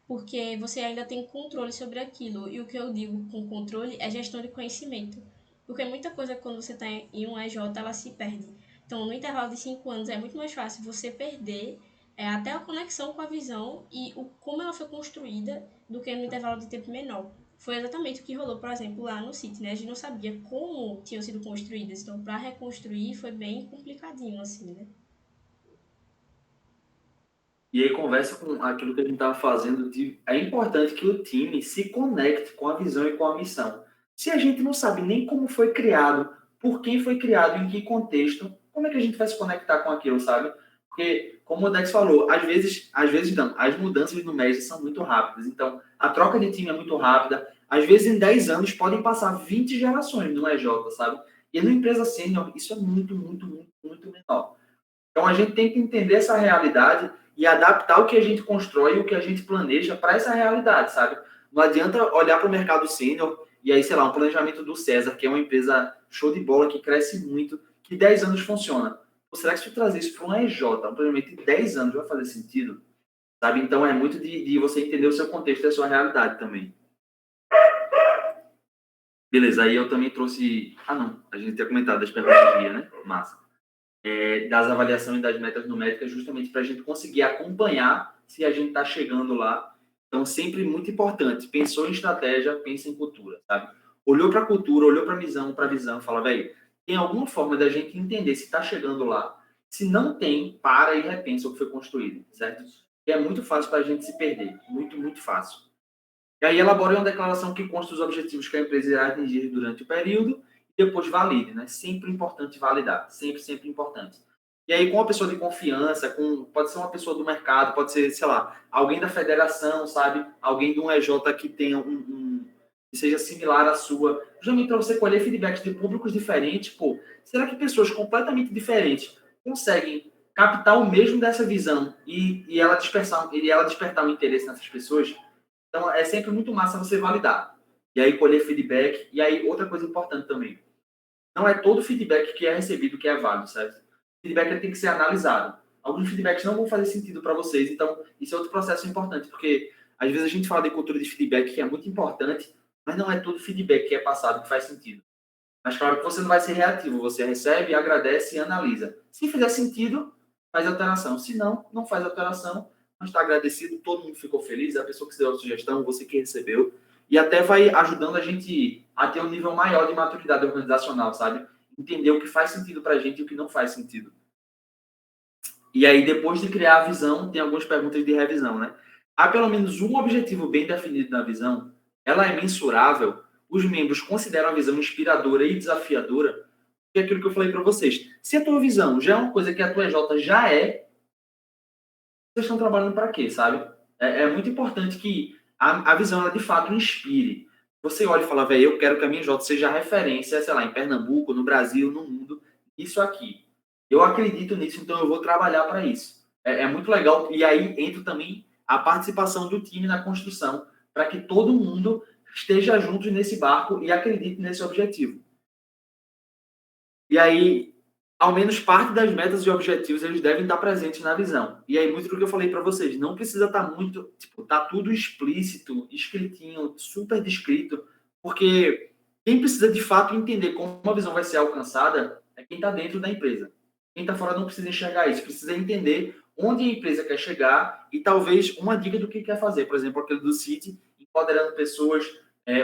porque você ainda tem controle sobre aquilo. E o que eu digo com controle é gestão de conhecimento. Porque muita coisa, quando você está em um EJ, ela se perde. Então, no intervalo de 5 anos, é muito mais fácil você perder até a conexão com a visão e como ela foi construída do que no intervalo de tempo menor. Foi exatamente o que rolou, por exemplo, lá no City, né? A gente não sabia como tinham sido construídas. Então, para reconstruir, foi bem complicadinho, assim, né? E aí conversa com aquilo que a gente estava fazendo. É importante que o time se conecte com a visão e com a missão. Se a gente não sabe nem como foi criado, por quem foi criado, em que contexto, como é que a gente vai se conectar com aquilo, sabe? Porque, como o Dex falou, às vezes não, as mudanças no MES são muito rápidas. Então, a troca de time é muito rápida. Às vezes, em 10 anos, podem passar 20 gerações no EJ, sabe? E numa empresa sênior, isso é muito, muito, muito, muito menor. Então, a gente tem que entender essa realidade e adaptar o que a gente constrói e o que a gente planeja para essa realidade, sabe? Não adianta olhar para o mercado sênior e aí, sei lá, um planejamento do César, que é uma empresa show de bola, que cresce muito, que 10 anos funciona. Ou será que se eu trazer isso para um EJ, um planejamento de 10 anos, vai fazer sentido? Sabe? Então, é muito de você entender o seu contexto e a sua realidade também. Beleza, aí eu também trouxe... Ah, não, a gente tinha comentado das perguntas de guia, né? Massa. Das avaliações e das metas numéricas, justamente para a gente conseguir acompanhar se a gente está chegando lá. Então, sempre muito importante. Pensou em estratégia, pensa em cultura, sabe? Olhou para a cultura, olhou para a visão, fala, velho, tem alguma forma da gente entender se está chegando lá? Se não tem, para e repensa o que foi construído, certo? E é muito fácil para a gente se perder. Muito, muito fácil. E aí elabore uma declaração que consta os objetivos que a empresa irá atingir durante o período e depois valide, né? Sempre importante validar, sempre, sempre importante. E aí com uma pessoa de confiança, pode ser uma pessoa do mercado, pode ser, sei lá, alguém da federação, sabe? Alguém de um EJ que tenha que seja similar à sua. Justamente para você colher feedbacks de públicos diferentes, pô, será que pessoas completamente diferentes conseguem captar o mesmo dessa visão e ela despertar um interesse nessas pessoas? Então, é sempre muito massa você validar. E aí, colher feedback. E aí, outra coisa importante também. Não é todo feedback que é recebido que é válido, certo? O feedback tem que ser analisado. Alguns feedbacks não vão fazer sentido para vocês. Então, isso é outro processo importante. Porque, às vezes, a gente fala de cultura de feedback, que é muito importante, mas não é todo feedback que é passado que faz sentido. Mas, claro que você não vai ser reativo. Você recebe, agradece e analisa. Se fizer sentido, faz alteração. Se não, não faz alteração. Mas está agradecido, todo mundo ficou feliz, a pessoa que deu a sugestão, você que recebeu. E até vai ajudando a gente a ter um nível maior de maturidade organizacional, sabe? Entender o que faz sentido para a gente e o que não faz sentido. E aí, depois de criar a visão, tem algumas perguntas de revisão, né? Há pelo menos um objetivo bem definido na visão? Ela é mensurável? Os membros consideram a visão inspiradora e desafiadora? É aquilo que eu falei para vocês. Se a tua visão já é uma coisa que a tua EJ já é, vocês estão trabalhando para quê, sabe? É muito importante que a visão, ela de fato inspire. Você olha e fala, velho, eu quero que a minha J seja referência, sei lá, em Pernambuco, no Brasil, no mundo, isso aqui. Eu acredito nisso, então eu vou trabalhar para isso. É muito legal. E aí entra também a participação do time na construção, para que todo mundo esteja junto nesse barco e acredite nesse objetivo. E aí, ao menos parte das metas e objetivos, eles devem estar presentes na visão. E aí, muito do que eu falei para vocês, não precisa estar muito, tá tudo explícito, escritinho, super descrito, porque quem precisa de fato entender como a visão vai ser alcançada é quem está dentro da empresa. Quem está fora não precisa enxergar isso, precisa entender onde a empresa quer chegar e talvez uma dica do que quer fazer. Por exemplo, aquele do City, empoderando pessoas,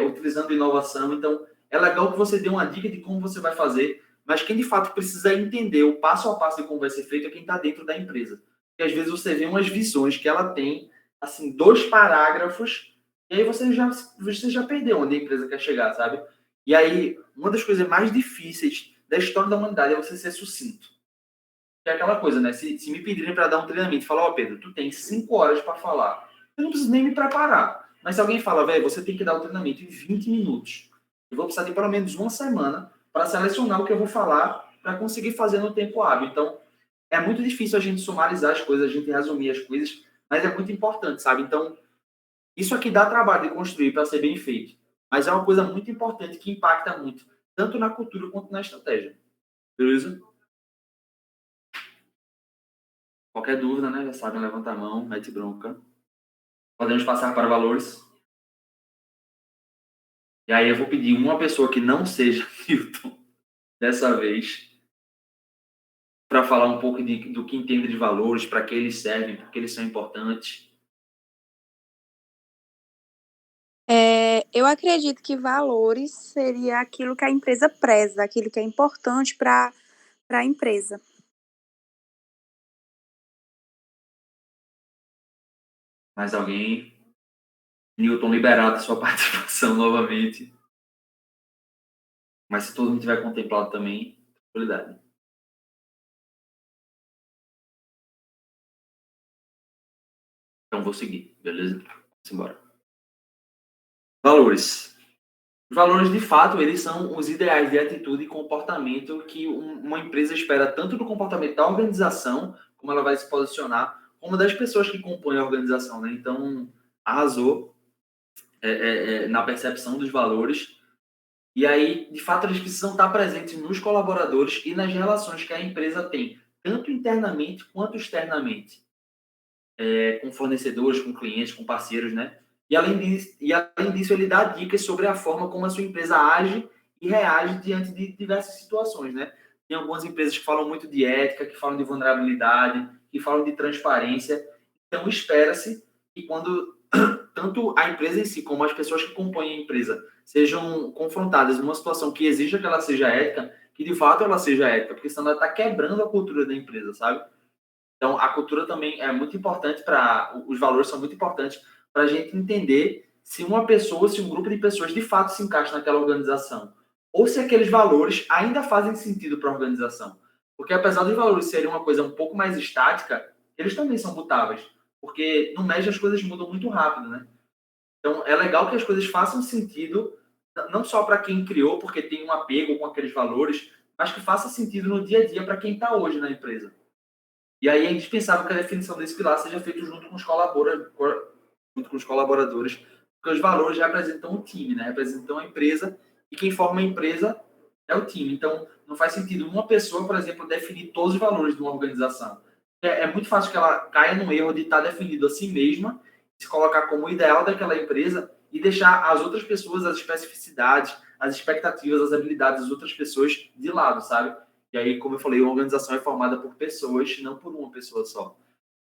utilizando inovação. Então, é legal que você dê uma dica de como você vai fazer, mas quem de fato precisa entender o passo a passo de como vai ser feito é quem está dentro da empresa. E às vezes você vê umas visões que ela tem, assim, 2 parágrafos, e aí você já perdeu onde a empresa quer chegar, sabe? E aí, uma das coisas mais difíceis da história da humanidade é você ser sucinto. Que é aquela coisa, né? Se me pedirem para dar um treinamento e falar, ó, Pedro, tu tem 5 horas para falar, eu não preciso nem me preparar. Mas se alguém fala, velho, você tem que dar o treinamento em 20 minutos, eu vou precisar de pelo menos uma semana para selecionar o que eu vou falar para conseguir fazer no tempo hábil. Então, é muito difícil a gente sumarizar as coisas, a gente resumir as coisas, mas é muito importante, sabe? Então, isso aqui dá trabalho de construir para ser bem feito, mas é uma coisa muito importante que impacta muito, tanto na cultura quanto na estratégia. Beleza? Qualquer dúvida, né? Já sabem, levanta a mão, mete bronca. Podemos passar para valores. E aí eu vou pedir uma pessoa que não seja Newton, dessa vez, para falar um pouco do que entende de valores, para que eles servem, porque eles são importantes. Eu acredito que valores seria aquilo que a empresa preza, aquilo que é importante para a empresa. Mais alguém? Newton, liberado a sua participação novamente. Mas se todo mundo tiver contemplado também, tranquilidade. Então vou seguir, beleza? Vamos embora. Valores. Os valores, de fato, eles são os ideais de atitude e comportamento que uma empresa espera tanto do comportamento da organização, como ela vai se posicionar, como das pessoas que compõem a organização, né? Então, arrasou na percepção dos valores. E aí, de fato, eles precisam estar presentes nos colaboradores e nas relações que a empresa tem, tanto internamente quanto externamente, com fornecedores, com clientes, com parceiros, né? E além disso, ele dá dicas sobre a forma como a sua empresa age e reage diante de diversas situações, né? Tem algumas empresas que falam muito de ética, que falam de vulnerabilidade, que falam de transparência. Então, espera-se que quando tanto a empresa em si, como as pessoas que compõem a empresa, sejam confrontadas numa situação que exija que ela seja ética, que de fato ela seja ética, porque senão ela está quebrando a cultura da empresa, sabe? Então, a cultura também é muito importante os valores são muito importantes para a gente entender se uma pessoa, se um grupo de pessoas de fato se encaixa naquela organização, ou se aqueles valores ainda fazem sentido para a organização. Porque apesar dos valores serem uma coisa um pouco mais estática, eles também são mutáveis, porque no médio as coisas mudam muito rápido, né? Então, é legal que as coisas façam sentido, não só para quem criou, porque tem um apego com aqueles valores, mas que faça sentido no dia a dia para quem está hoje na empresa. E aí é indispensável que a definição desse pilar seja feita junto com os colaboradores, porque os valores representam o time, né? Representam a empresa, e quem forma a empresa é o time. Então, não faz sentido uma pessoa, por exemplo, definir todos os valores de uma organização. É muito fácil que ela caia no erro de estar definido a si mesma, se colocar como o ideal daquela empresa e deixar as outras pessoas, as especificidades, as expectativas, as habilidades das outras pessoas de lado, sabe? E aí, como eu falei, uma organização é formada por pessoas, não por uma pessoa só.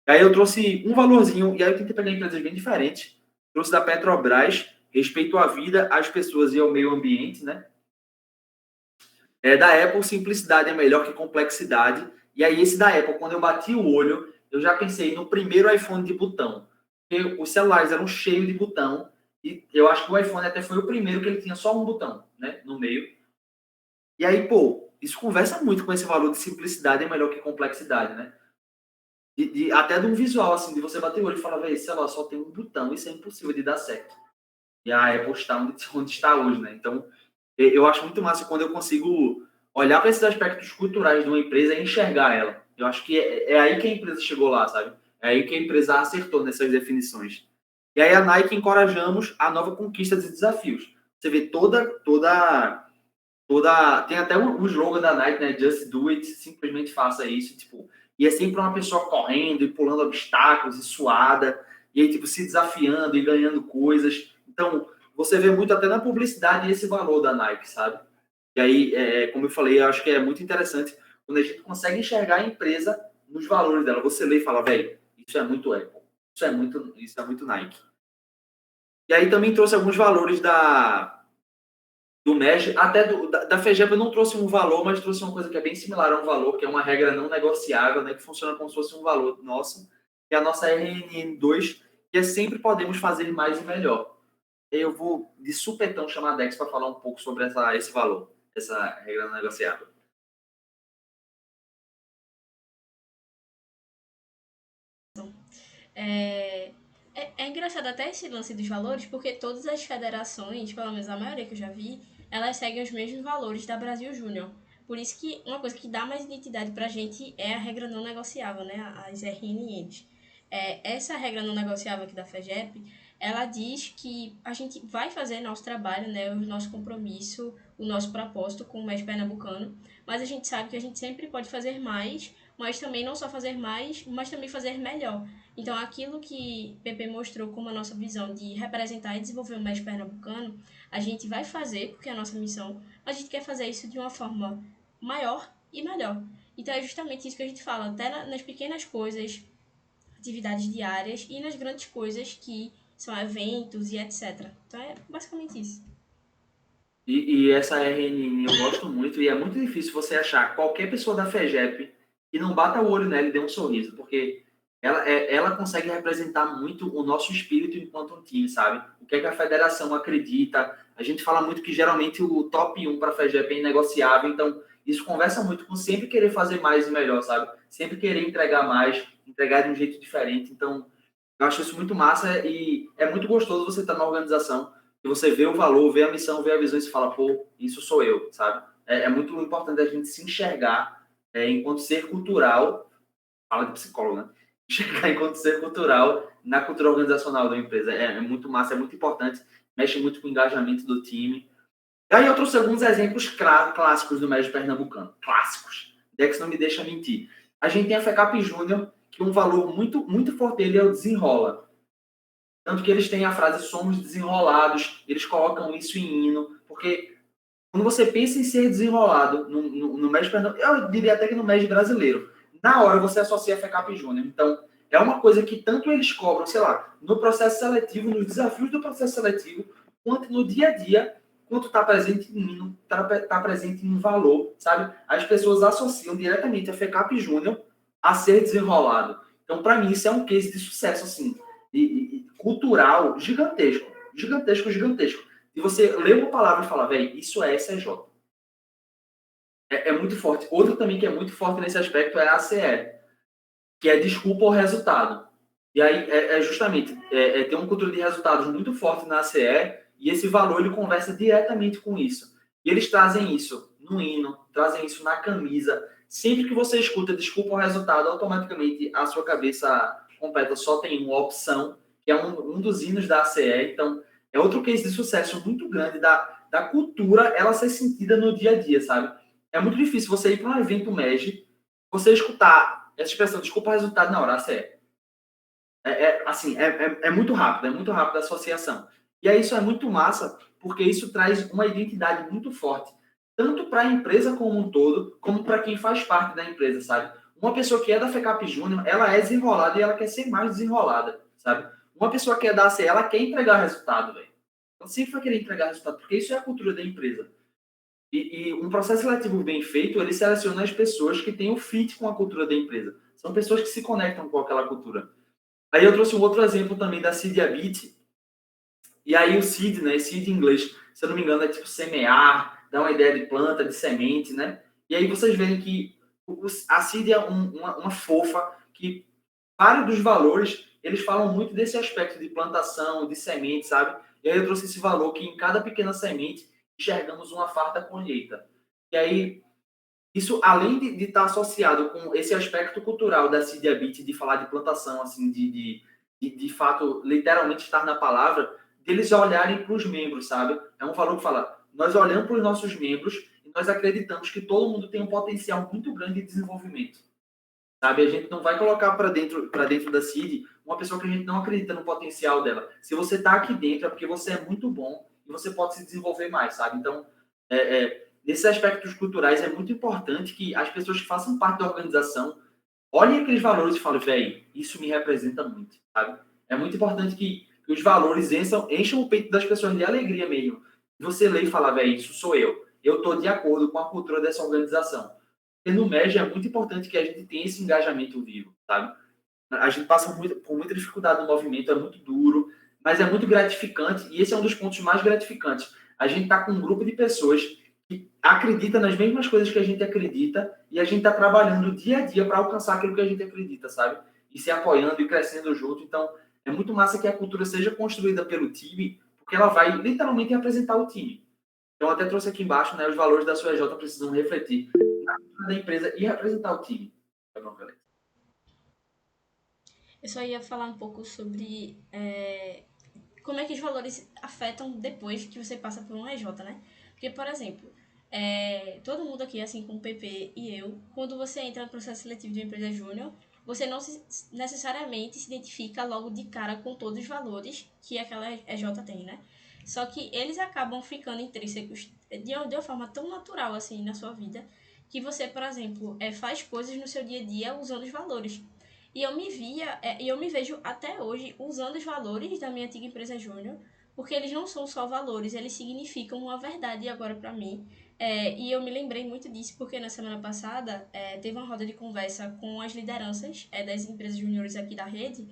E aí eu trouxe um valorzinho, e aí eu tentei pegar empresas bem diferentes. Trouxe da Petrobras, respeito à vida, às pessoas e ao meio ambiente, né? Da Apple, simplicidade é melhor que complexidade. E aí esse da Apple, quando eu bati o olho, eu já pensei no primeiro iPhone de botão. Porque os celulares eram cheios de botão, e eu acho que o iPhone até foi o primeiro que ele tinha só um botão, né? No meio. E aí, pô, isso conversa muito com esse valor de simplicidade é melhor que complexidade, né? Até de um visual, assim, de você bater o olho e falar, velho, sei lá, só tem um botão, isso é impossível de dar certo. E a Apple está onde está hoje, né? Então, eu acho muito massa quando eu consigo olhar para esses aspectos culturais de uma empresa e enxergar ela. Eu acho que é aí que a empresa chegou lá, sabe? É aí que a empresa acertou nessas definições. E aí a Nike encorajamos a nova conquista de desafios. Você vê toda tem até o slogan da Nike, né? Just do it, simplesmente faça isso, tipo, e é sempre uma pessoa correndo e pulando obstáculos e suada, e aí, tipo, se desafiando e ganhando coisas. Então, você vê muito até na publicidade esse valor da Nike, sabe? E aí, como eu falei, eu acho que é muito interessante quando a gente consegue enxergar a empresa nos valores dela. Você lê e fala, velho, isso é muito Apple, isso é muito Nike. E aí também trouxe alguns valores do MES, até da FEGEP eu não trouxe um valor, mas trouxe uma coisa que é bem similar a um valor, que é uma regra não negociável, né, que funciona como se fosse um valor nosso, que é a nossa RNN2, que é sempre podemos fazer mais e melhor. Eu vou de supetão chamar a Dex para falar um pouco sobre esse valor, essa regra não negociável. É engraçado até esse lance dos valores, porque todas as federações, pelo menos a maioria que eu já vi, elas seguem os mesmos valores da Brasil Júnior. Por isso que uma coisa que dá mais identidade pra gente é a regra não negociável, né? As RNNs. Essa regra não negociável aqui da FEGEP, ela diz que a gente vai fazer nosso trabalho, né? O nosso compromisso, o nosso propósito com o MES pernambucano, mas a gente sabe que a gente sempre pode fazer mais mas também não só fazer mais, mas também fazer melhor. Então, aquilo que PP mostrou como a nossa visão de representar e desenvolver o MES pernambucano, a gente vai fazer, porque é a nossa missão, mas a gente quer fazer isso de uma forma maior e melhor. Então, é justamente isso que a gente fala, até nas pequenas coisas, atividades diárias, e nas grandes coisas que são eventos e etc. Então, é basicamente isso. E essa RNN eu gosto muito, e é muito difícil você achar qualquer pessoa da FEGEP que não bata o olho nela e dê um sorriso, porque ela consegue representar muito o nosso espírito enquanto um time, sabe? O que é que a federação acredita. A gente fala muito que geralmente o top 1 para a FEGEP é inegociável, então isso conversa muito com sempre querer fazer mais e melhor, sabe? Sempre querer entregar mais, entregar de um jeito diferente. Então, eu acho isso muito massa e é muito gostoso você estar na organização e você vê o valor, vê a missão, vê a visão e se fala, pô, isso sou eu, sabe? É muito importante a gente se enxergar enquanto ser cultural, fala de psicólogo, né? Enxergar enquanto ser cultural na cultura organizacional da empresa. É muito massa, é muito importante, mexe muito com o engajamento do time. E aí, outros alguns exemplos clássicos do médio pernambucano. Clássicos. Dex não me deixa mentir. A gente tem a FECAP Júnior, que um valor muito, muito forte dele é o desenrola. Tanto que eles têm a frase somos desenrolados, eles colocam isso em hino, porque quando você pensa em ser desenrolado no MED pernambucano, eu diria até que no MED brasileiro, na hora você associa a FECAP Júnior. Então, é uma coisa que tanto eles cobram, sei lá, no processo seletivo, nos desafios do processo seletivo, quanto no dia a dia, quanto está presente em hino, está presente em valor, sabe? As pessoas associam diretamente a FECAP Júnior a ser desenrolado. Então, para mim, isso é um case de sucesso, assim, cultural gigantesco. Gigantesco, gigantesco. E você lê uma palavra e fala, velho, isso é SEJ. É muito forte. Outro também que é muito forte nesse aspecto é a ACE, que é desculpa ao resultado. E aí justamente tem uma cultura de resultados muito forte na ACE e esse valor ele conversa diretamente com isso. E eles trazem isso no hino, trazem isso na camisa. Sempre que você escuta desculpa ao resultado, automaticamente a sua cabeça completa só tem uma opção, que é um dos hinos da ACE. Então, é outro case de sucesso muito grande da cultura ela ser sentida no dia a dia, sabe? É muito difícil você ir para um evento MEG, você escutar essa expressão, desculpa o resultado na hora, ACE. É muito rápido a associação. E aí isso é muito massa, porque isso traz uma identidade muito forte, tanto para a empresa como um todo, como para quem faz parte da empresa, sabe? Uma pessoa que é da FECAP Júnior, ela é desenrolada e ela quer ser mais desenrolada, sabe? Uma pessoa que é da ACE, ela quer entregar resultado, velho. Ela sempre vai querer entregar resultado, porque isso é a cultura da empresa. E um processo seletivo bem feito, ele seleciona as pessoas que têm o fit com a cultura da empresa. São pessoas que se conectam com aquela cultura. Aí eu trouxe um outro exemplo também da Seed Habit. E aí o seed, né? Seed em inglês, se eu não me engano, é tipo semear, dar uma ideia de planta, de semente, né? E aí vocês veem que a seed é uma fofa que vários dos valores, eles falam muito desse aspecto de plantação, de semente, sabe? E aí eu trouxe esse valor que em cada pequena semente enxergamos uma farta colheita. E aí isso, além de estar associado com esse aspecto cultural da Seed Habit, de falar de plantação, assim, de fato, literalmente estar na palavra, deles olharem para os membros, sabe? É um valor que fala, nós olhamos para os nossos membros e nós acreditamos que todo mundo tem um potencial muito grande de desenvolvimento, sabe? A gente não vai colocar para dentro da Seed uma pessoa que a gente não acredita no potencial dela. Se você está aqui dentro é porque você é muito bom e você pode se desenvolver mais, sabe? Então, nesses aspectos culturais é muito importante que as pessoas que façam parte da organização olhem aqueles valores e falem, velho, isso me representa muito, sabe? É muito importante que os valores encham o peito das pessoas de alegria mesmo. Você lê e fala, velho, isso sou eu. Eu estou de acordo com a cultura dessa organização. E no MEG é muito importante que a gente tenha esse engajamento vivo, sabe? A gente passa por muita dificuldade no movimento, é muito duro, mas é muito gratificante, e esse é um dos pontos mais gratificantes. A gente está com um grupo de pessoas que acredita nas mesmas coisas que a gente acredita, e a gente está trabalhando dia a dia para alcançar aquilo que a gente acredita, sabe? E se apoiando e crescendo junto. Então, é muito massa que a cultura seja construída pelo time, porque ela vai literalmente representar o time. Então, até trouxe aqui embaixo, né, os valores da sua EJ precisam refletir na cultura da empresa e representar o time. Tá bom, galera? Eu só ia falar um pouco sobre como é que os valores afetam depois que você passa por um EJ, né? Porque, por exemplo, todo mundo aqui, assim como o PP e eu, quando você entra no processo seletivo de uma empresa júnior, você não necessariamente se identifica logo de cara com todos os valores que aquela EJ tem, né? Só que eles acabam ficando intrínsecos de uma forma tão natural, assim, na sua vida, que você, por exemplo, faz coisas no seu dia a dia usando os valores. E eu me vejo até hoje usando os valores da minha antiga empresa júnior, porque eles não são só valores, eles significam uma verdade agora para mim. E eu me lembrei muito disso porque na semana passada teve uma roda de conversa com as lideranças das empresas júniores aqui da rede,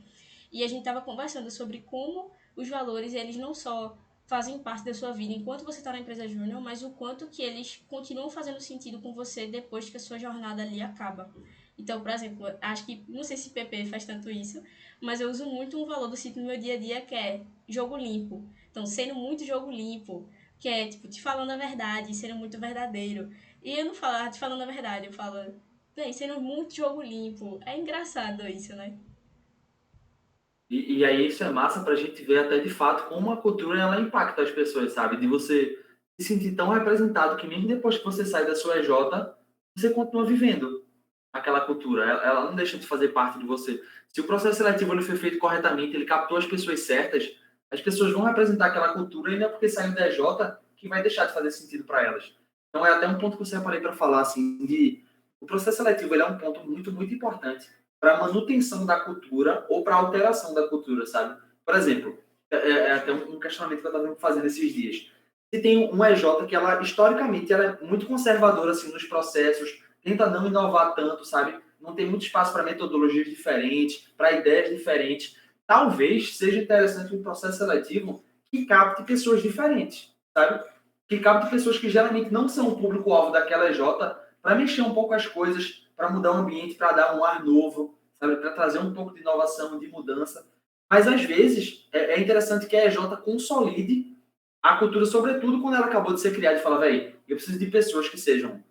e a gente estava conversando sobre como os valores, eles não só fazem parte da sua vida enquanto você está na empresa júnior, mas o quanto que eles continuam fazendo sentido com você depois que a sua jornada ali acaba. Então, por exemplo, acho que, não sei se PP faz tanto isso, mas eu uso muito um valor do sítio no meu dia a dia que é jogo limpo. Então, sendo muito jogo limpo, que é, tipo, te falando a verdade, sendo muito verdadeiro. E eu não falo te falando a verdade, eu falo, bem, sendo muito jogo limpo. É engraçado isso, né? E aí isso é massa para a gente ver até de fato como a cultura ela impacta as pessoas, sabe? De você se sentir tão representado que mesmo depois que você sai da sua EJ, você continua vivendo aquela cultura. Ela não deixa de fazer parte de você. Se o processo seletivo ele foi feito corretamente, ele captou as pessoas certas, as pessoas vão representar aquela cultura e não é porque saiu da EJ que vai deixar de fazer sentido para elas. Então é até um ponto que você separei para falar assim de o processo seletivo ele é um ponto muito muito importante para a manutenção da cultura ou para a alteração da cultura, sabe? Por exemplo, é até um questionamento que eu estava fazendo esses dias. Se tem uma EJ que ela, historicamente, ela é muito conservadora assim, nos processos, tenta não inovar tanto, sabe? Não tem muito espaço para metodologias diferentes, para ideias diferentes. Talvez seja interessante um processo seletivo que capte pessoas diferentes, sabe? Que capte pessoas que geralmente não são o público-alvo daquela EJ, para mexer um pouco as coisas, para mudar o ambiente, para dar um ar novo, sabe? Para trazer um pouco de inovação, de mudança. Mas, às vezes, é interessante que a EJ consolide a cultura, sobretudo quando ela acabou de ser criada, e fala, velho, eu preciso de pessoas que sejam,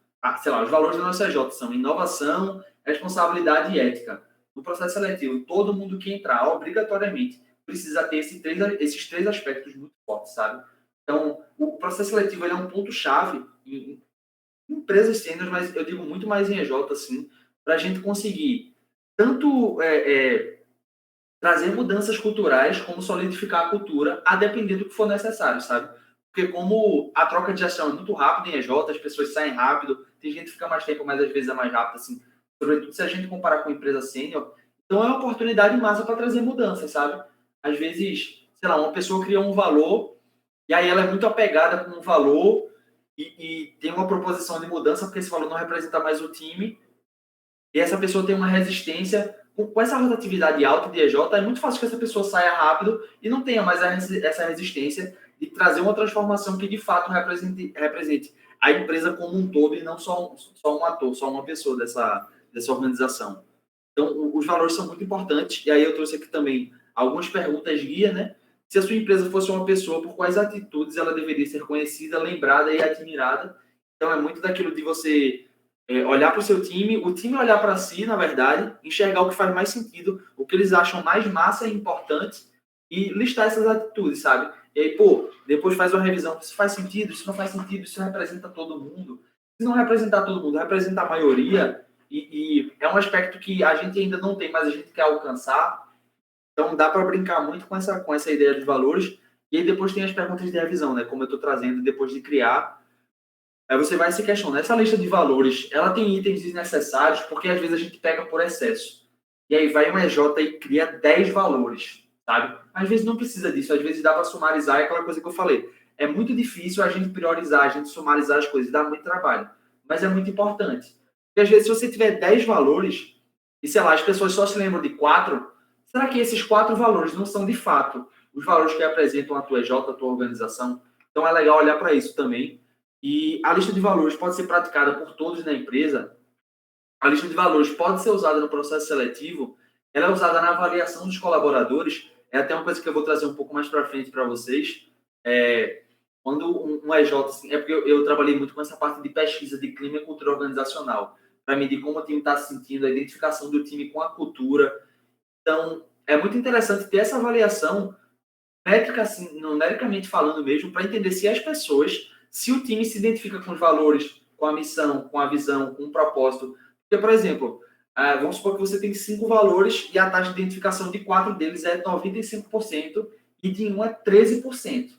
sei lá, os valores da nossa EJ são inovação, responsabilidade e ética. No processo seletivo, todo mundo que entrar, obrigatoriamente, precisa ter esses três aspectos muito fortes, sabe? Então, o processo seletivo ele é um ponto-chave em empresas sênior, mas eu digo muito mais em EJ, assim, para a gente conseguir tanto trazer mudanças culturais, como solidificar a cultura, a depender do que for necessário, sabe? Porque como a troca de gestão é muito rápida em EJ, as pessoas saem rápido, tem gente que fica mais tempo, mas às vezes é mais rápido, assim, sobretudo se a gente comparar com empresa sênior, então é uma oportunidade massa para trazer mudanças, sabe? Às vezes, sei lá, uma pessoa cria um valor e aí ela é muito apegada com o valor e tem uma proposição de mudança porque esse valor não representa mais o time e essa pessoa tem uma resistência com essa rotatividade alta de EJ, é muito fácil que essa pessoa saia rápido e não tenha mais essa resistência de trazer uma transformação que de fato represente a empresa como um todo e não só um ator, só uma pessoa dessa organização. Então, os valores são muito importantes. E aí eu trouxe aqui também algumas perguntas guia, né? Se a sua empresa fosse uma pessoa, por quais atitudes ela deveria ser conhecida, lembrada e admirada? Então, é muito daquilo de você olhar para o seu time, o time olhar para si, na verdade, enxergar o que faz mais sentido, o que eles acham mais massa e importante e listar essas atitudes, sabe? E aí, pô, depois faz uma revisão. Isso faz sentido? Isso não faz sentido? Isso representa todo mundo? Se não representar todo mundo, representa a maioria. E é um aspecto que a gente ainda não tem, mas a gente quer alcançar. Então, dá para brincar muito com essa ideia de valores. E aí depois tem as perguntas de revisão, né? Como eu estou trazendo depois de criar. Aí você vai se questionar, essa lista de valores, ela tem itens desnecessários, porque às vezes a gente pega por excesso. E aí vai um EJ e cria 10 valores, sabe? Às vezes não precisa disso, às vezes dá para sumarizar, é aquela coisa que eu falei. É muito difícil a gente priorizar, a gente sumarizar as coisas, dá muito trabalho. Mas é muito importante. Porque às vezes se você tiver 10 valores, e sei lá, as pessoas só se lembram de 4, será que esses 4 valores não são de fato os valores que apresentam a tua EJ, a tua organização? Então é legal olhar para isso também. E a lista de valores pode ser praticada por todos na empresa. A lista de valores pode ser usada no processo seletivo. Ela é usada na avaliação dos colaboradores. É até uma coisa que eu vou trazer um pouco mais para frente para vocês. Quando um EJ, assim, é porque eu trabalhei muito com essa parte de pesquisa de clima e cultura organizacional, para medir como o time está se sentindo, a identificação do time com a cultura. Então, é muito interessante ter essa avaliação métrica, assim, numericamente falando mesmo, para entender se as pessoas se o time se identifica com os valores, com a missão, com a visão, com o propósito. Porque, por exemplo, vamos supor que você tem 5 valores e a taxa de identificação de 4 deles é 95% e de um é 13%.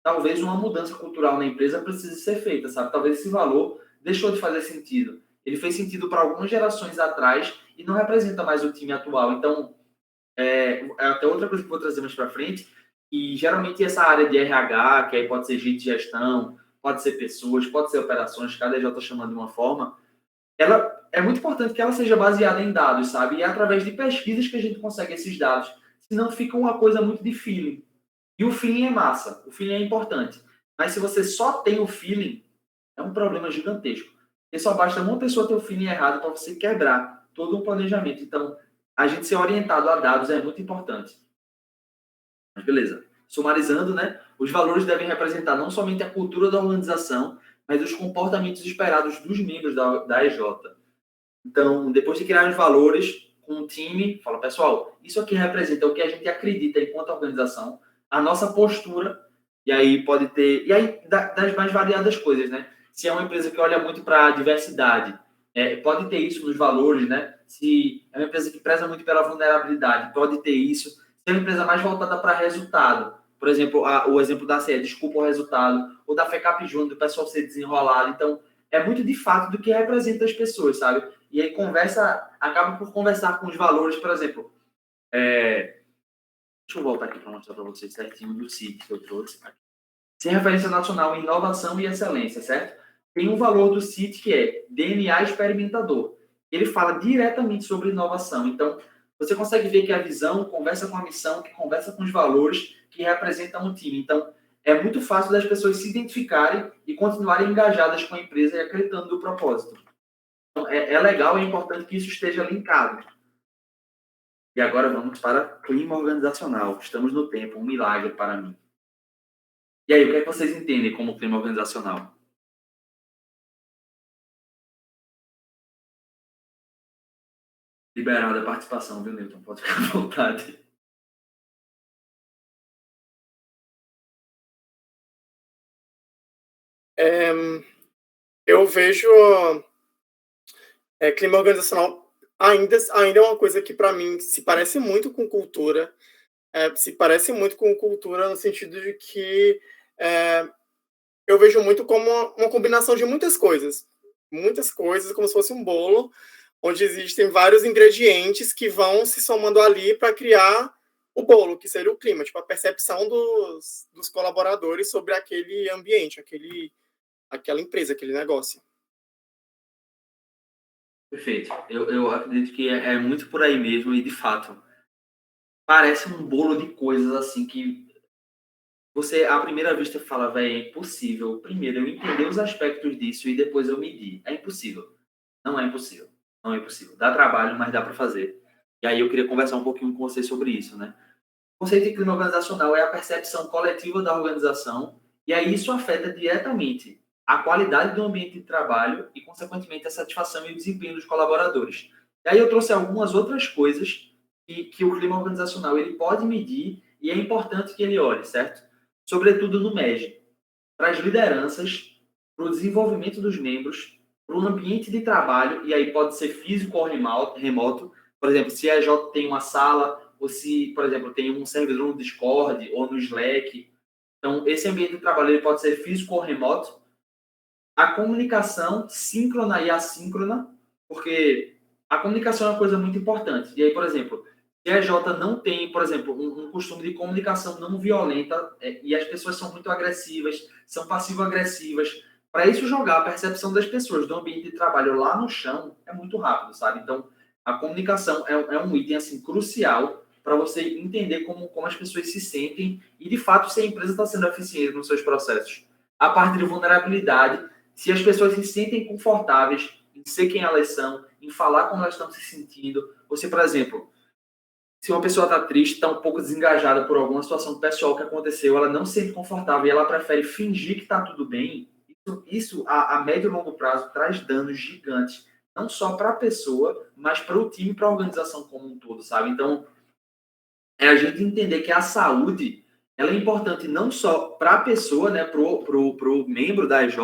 Talvez uma mudança cultural na empresa precise ser feita, sabe? Talvez esse valor deixou de fazer sentido. Ele fez sentido para algumas gerações atrás e não representa mais o time atual. Então, até outra coisa que eu vou trazer mais para frente, e geralmente essa área de RH, que aí pode ser gente de gestão, pode ser pessoas, pode ser operações, cada EJ está chamando de uma forma, ela é muito importante que ela seja baseada em dados, sabe? E é através de pesquisas que a gente consegue esses dados. Senão fica uma coisa muito de feeling. E o feeling é massa, o feeling é importante. Mas se você só tem o feeling, é um problema gigantesco. Porque só basta uma pessoa ter o feeling errado para você quebrar todo um planejamento. Então, a gente ser orientado a dados é muito importante. Mas beleza. Sumarizando, né? Os valores devem representar não somente a cultura da organização, mas os comportamentos esperados dos membros da EJ. Então, depois de criar os valores com o time, fala, pessoal, isso aqui representa o que a gente acredita enquanto organização, a nossa postura, e aí pode ter... E aí, das mais variadas coisas, né? Se é uma empresa que olha muito para a diversidade, pode ter isso nos valores, né? Se é uma empresa que preza muito pela vulnerabilidade, pode ter isso. Se é uma empresa mais voltada para resultado, por exemplo, o exemplo da CE, desculpa o resultado, ou da FECAP Júnior, do pessoal ser desenrolado. Então, é muito de fato do que representa as pessoas, sabe? E aí acaba por conversar com os valores, por exemplo. Deixa eu voltar aqui para mostrar para vocês certinho do CIT que eu trouxe. Sem referência nacional em inovação e excelência, certo? Tem um valor do CIT que é DNA experimentador. Ele fala diretamente sobre inovação. Então, você consegue ver que a visão conversa com a missão, que conversa com os valores que representam o time. Então, é muito fácil das pessoas se identificarem e continuarem engajadas com a empresa e acreditando no propósito. Então, é legal, é importante que isso esteja linkado. E agora vamos para clima organizacional. Estamos no tempo, um milagre para mim. E aí, o que é que vocês entendem como clima organizacional? Liberada a participação, viu, Newton? Pode ficar à vontade. Eu vejo clima organizacional ainda é uma coisa que, para mim, se parece muito com cultura. Se parece muito com cultura no sentido de que eu vejo muito como uma combinação de muitas coisas, como se fosse um bolo, onde existem vários ingredientes que vão se somando ali para criar o bolo, que seria o clima, tipo a percepção dos colaboradores sobre aquele ambiente, aquela empresa, aquele negócio. Perfeito. Eu acredito que é muito por aí mesmo e, de fato, parece um bolo de coisas assim que você, à primeira vista, fala, velho, é impossível. Primeiro, eu entender os aspectos disso e depois eu medir. É impossível. Não é impossível. Não é impossível. Dá trabalho, mas dá para fazer. E aí eu queria conversar um pouquinho com vocês sobre isso, né? O conceito de clima organizacional é a percepção coletiva da organização e aí isso afeta diretamente a qualidade do ambiente de trabalho e, consequentemente, a satisfação e o desempenho dos colaboradores. E aí eu trouxe algumas outras coisas que o clima organizacional ele pode medir e é importante que ele olhe, certo? Sobretudo no MEG, para as lideranças, para o desenvolvimento dos membros, para o ambiente de trabalho, e aí pode ser físico ou remoto. Por exemplo, se a EJ tem uma sala, ou se, por exemplo, tem um servidor no Discord ou no Slack. Então, esse ambiente de trabalho ele pode ser físico ou remoto. A comunicação síncrona e assíncrona, porque a comunicação é uma coisa muito importante. E aí, por exemplo, se a EJ não tem, por exemplo, um costume de comunicação não violenta e as pessoas são muito agressivas, são passivo-agressivas, para isso jogar a percepção das pessoas do ambiente de trabalho lá no chão é muito rápido, sabe? Então, a comunicação é um item assim, crucial para você entender como as pessoas se sentem e, de fato, se a empresa está sendo eficiente nos seus processos. A parte de vulnerabilidade, se as pessoas se sentem confortáveis em ser quem elas são, em falar como elas estão se sentindo. Ou se, por exemplo, se uma pessoa está triste, está um pouco desengajada por alguma situação pessoal que aconteceu, ela não se sente confortável e ela prefere fingir que está tudo bem, isso a médio e longo prazo traz danos gigantes, não só para a pessoa, mas para o time e para a organização como um todo, sabe? Então, é a gente entender que a saúde ela é importante não só para a pessoa, né, pro membro da EJ,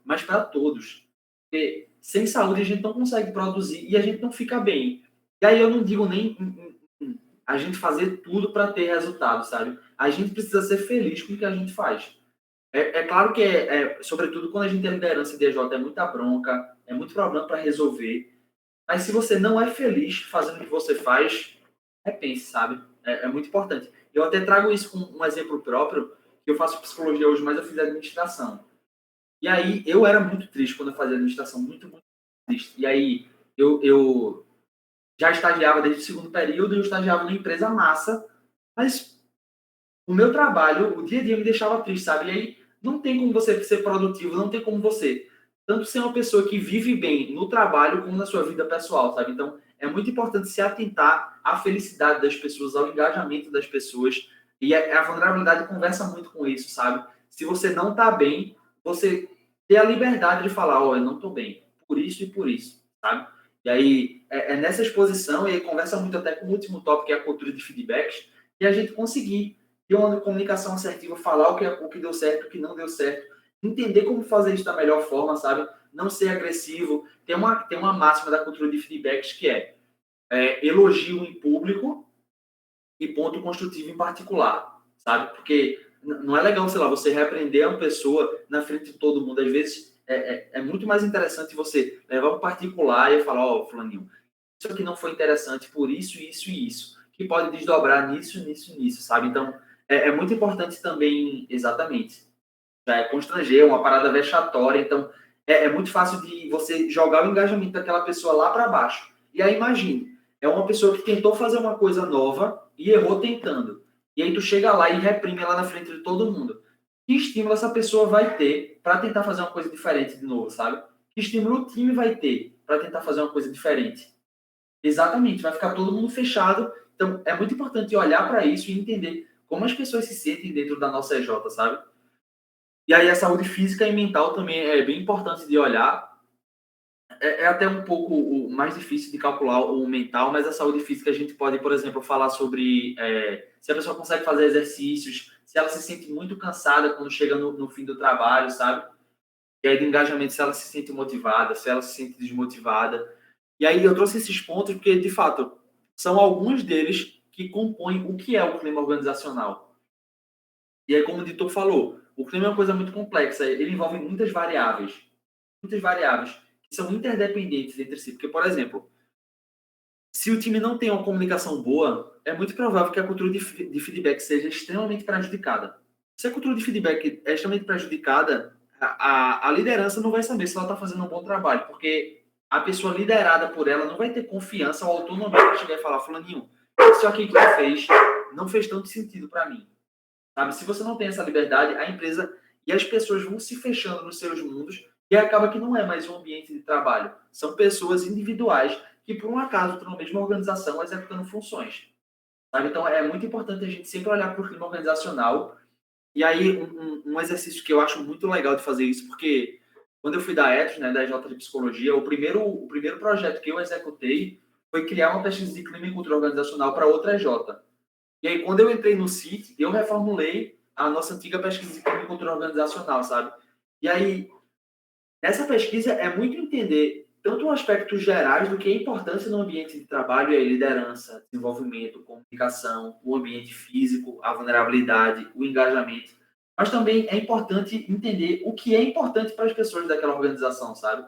mas para todos. Porque sem saúde a gente não consegue produzir e a gente não fica bem. E aí eu não digo nem a gente fazer tudo para ter resultado, sabe? A gente precisa ser feliz com o que a gente faz. É claro que, sobretudo quando a gente tem liderança de EJ, é muita bronca, é muito problema para resolver. Mas se você não é feliz fazendo o que você faz, repense, sabe? É muito importante. Eu até trago isso com um exemplo próprio, que eu faço psicologia hoje, mas eu fiz administração. E aí, eu era muito triste quando eu fazia administração, muito, muito triste. E aí, eu já estagiava desde o segundo período e eu estagiava numa empresa massa, mas o meu trabalho, o dia a dia me deixava triste, sabe? E aí, não tem como você ser produtivo, não tem como você tanto ser uma pessoa que vive bem no trabalho como na sua vida pessoal, sabe? Então, é muito importante se atentar à felicidade das pessoas, ao engajamento das pessoas. E a vulnerabilidade conversa muito com isso, sabe? Se você não está bem, você ter a liberdade de falar, eu não estou bem, por isso e por isso, sabe? E aí, nessa exposição, e aí conversa muito até com o último tópico, que é a cultura de feedbacks, e a gente conseguir ter uma comunicação assertiva, falar o que deu certo, o que não deu certo, entender como fazer isso da melhor forma, sabe? Não ser agressivo. Tem uma máxima da cultura de feedbacks que é elogio em público e ponto construtivo em particular, sabe? Porque não é legal, sei lá, você repreender uma pessoa na frente de todo mundo. Às vezes é muito mais interessante você levar um particular e falar, fulaninho, isso aqui não foi interessante por isso, isso e isso, que pode desdobrar nisso, nisso e nisso, sabe? Então, é muito importante também, exatamente, constranger, uma parada vexatória. Então, é muito fácil de você jogar o engajamento daquela pessoa lá para baixo. E aí, imagine, é uma pessoa que tentou fazer uma coisa nova e errou tentando. E aí tu chega lá e reprime ela na frente de todo mundo. Que estímulo essa pessoa vai ter para tentar fazer uma coisa diferente de novo, sabe? Que estímulo o time vai ter para tentar fazer uma coisa diferente? Exatamente, vai ficar todo mundo fechado. Então, é muito importante olhar para isso e entender como as pessoas se sentem dentro da nossa EJ, sabe? E aí a saúde física e mental também é bem importante de olhar. É até um pouco mais difícil de calcular o mental, mas a saúde física a gente pode, por exemplo, falar sobre se a pessoa consegue fazer exercícios, se ela se sente muito cansada quando chega no fim do trabalho, sabe? E aí do engajamento, se ela se sente motivada, se ela se sente desmotivada. E aí eu trouxe esses pontos porque, de fato, são alguns deles que compõem o que é o clima organizacional. E aí, como o Ditor falou, o clima é uma coisa muito complexa, ele envolve muitas variáveis que são interdependentes entre si. Porque, por exemplo, se o time não tem uma comunicação boa, é muito provável que a cultura de feedback seja extremamente prejudicada. Se a cultura de feedback é extremamente prejudicada, a liderança não vai saber se ela está fazendo um bom trabalho, porque a pessoa liderada por ela não vai ter confiança ou autonomia para chegar e falar, fulaninho, isso aqui que tu fez não fez tanto sentido para mim. Sabe? Se você não tem essa liberdade, a empresa e as pessoas vão se fechando nos seus mundos e acaba que não é mais um ambiente de trabalho. São pessoas individuais que, por um acaso, estão na mesma organização executando funções. Sabe? Então, é muito importante a gente sempre olhar para o clima organizacional. E aí, um exercício que eu acho muito legal de fazer isso, porque quando eu fui da ETS, né, da EJ de Psicologia, o primeiro projeto que eu executei foi criar uma pesquisa de clima e cultura organizacional para outra EJ. E aí, quando eu entrei no CIT, eu reformulei a nossa antiga pesquisa de clima e cultura organizacional, sabe? E aí, nessa pesquisa é muito entender tanto aspectos gerais do que é a importância no ambiente de trabalho, e aí liderança, desenvolvimento, comunicação, o ambiente físico, a vulnerabilidade, o engajamento. Mas também é importante entender o que é importante para as pessoas daquela organização, sabe?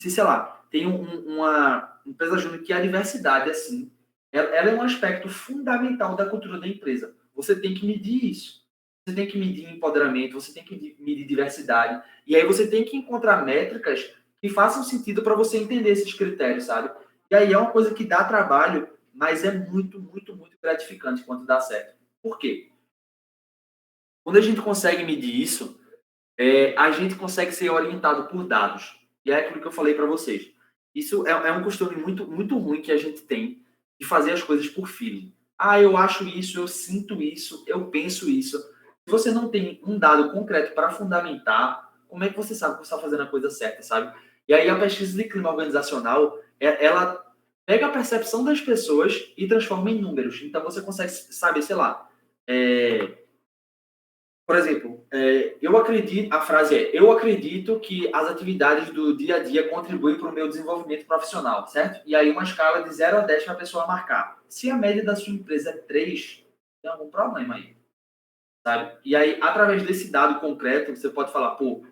Se, sei lá, tem uma empresa júnior que a diversidade, assim, ela é um aspecto fundamental da cultura da empresa. Você tem que medir isso. Você tem que medir empoderamento, você tem que medir diversidade. E aí você tem que encontrar métricas que façam sentido para você entender esses critérios, sabe? E aí é uma coisa que dá trabalho, mas é muito, muito, muito gratificante quando dá certo. Por quê? Quando a gente consegue medir isso, a gente consegue ser orientado por dados. E é aquilo que eu falei para vocês. Isso é um costume muito, muito ruim que a gente tem de fazer as coisas por feeling. Eu acho isso, eu sinto isso, eu penso isso. Se você não tem um dado concreto para fundamentar, como é que você sabe que você está fazendo a coisa certa, sabe? E aí a pesquisa de clima organizacional, ela pega a percepção das pessoas e transforma em números. Então você consegue saber, sei lá, Por exemplo, a frase é: eu acredito que as atividades do dia a dia contribuem para o meu desenvolvimento profissional, certo? E aí uma escala de 0 a 10 para a pessoa marcar. Se a média da sua empresa é 3, tem algum problema aí, sabe? E aí, através desse dado concreto, você pode falar, pô,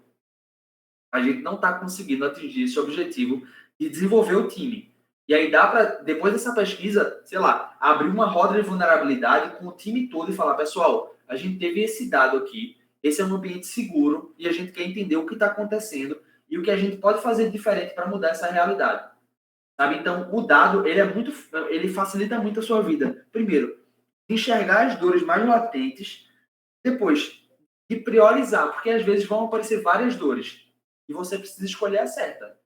a gente não está conseguindo atingir esse objetivo de desenvolver o time. E aí dá para, depois dessa pesquisa, sei lá, abrir uma roda de vulnerabilidade com o time todo e falar, pessoal, a gente teve esse dado aqui, esse é um ambiente seguro e a gente quer entender o que está acontecendo e o que a gente pode fazer diferente para mudar essa realidade. Sabe? Então, o dado, ele facilita muito a sua vida. Primeiro, enxergar as dores mais latentes, depois, de priorizar, porque às vezes vão aparecer várias dores e você precisa escolher a certa.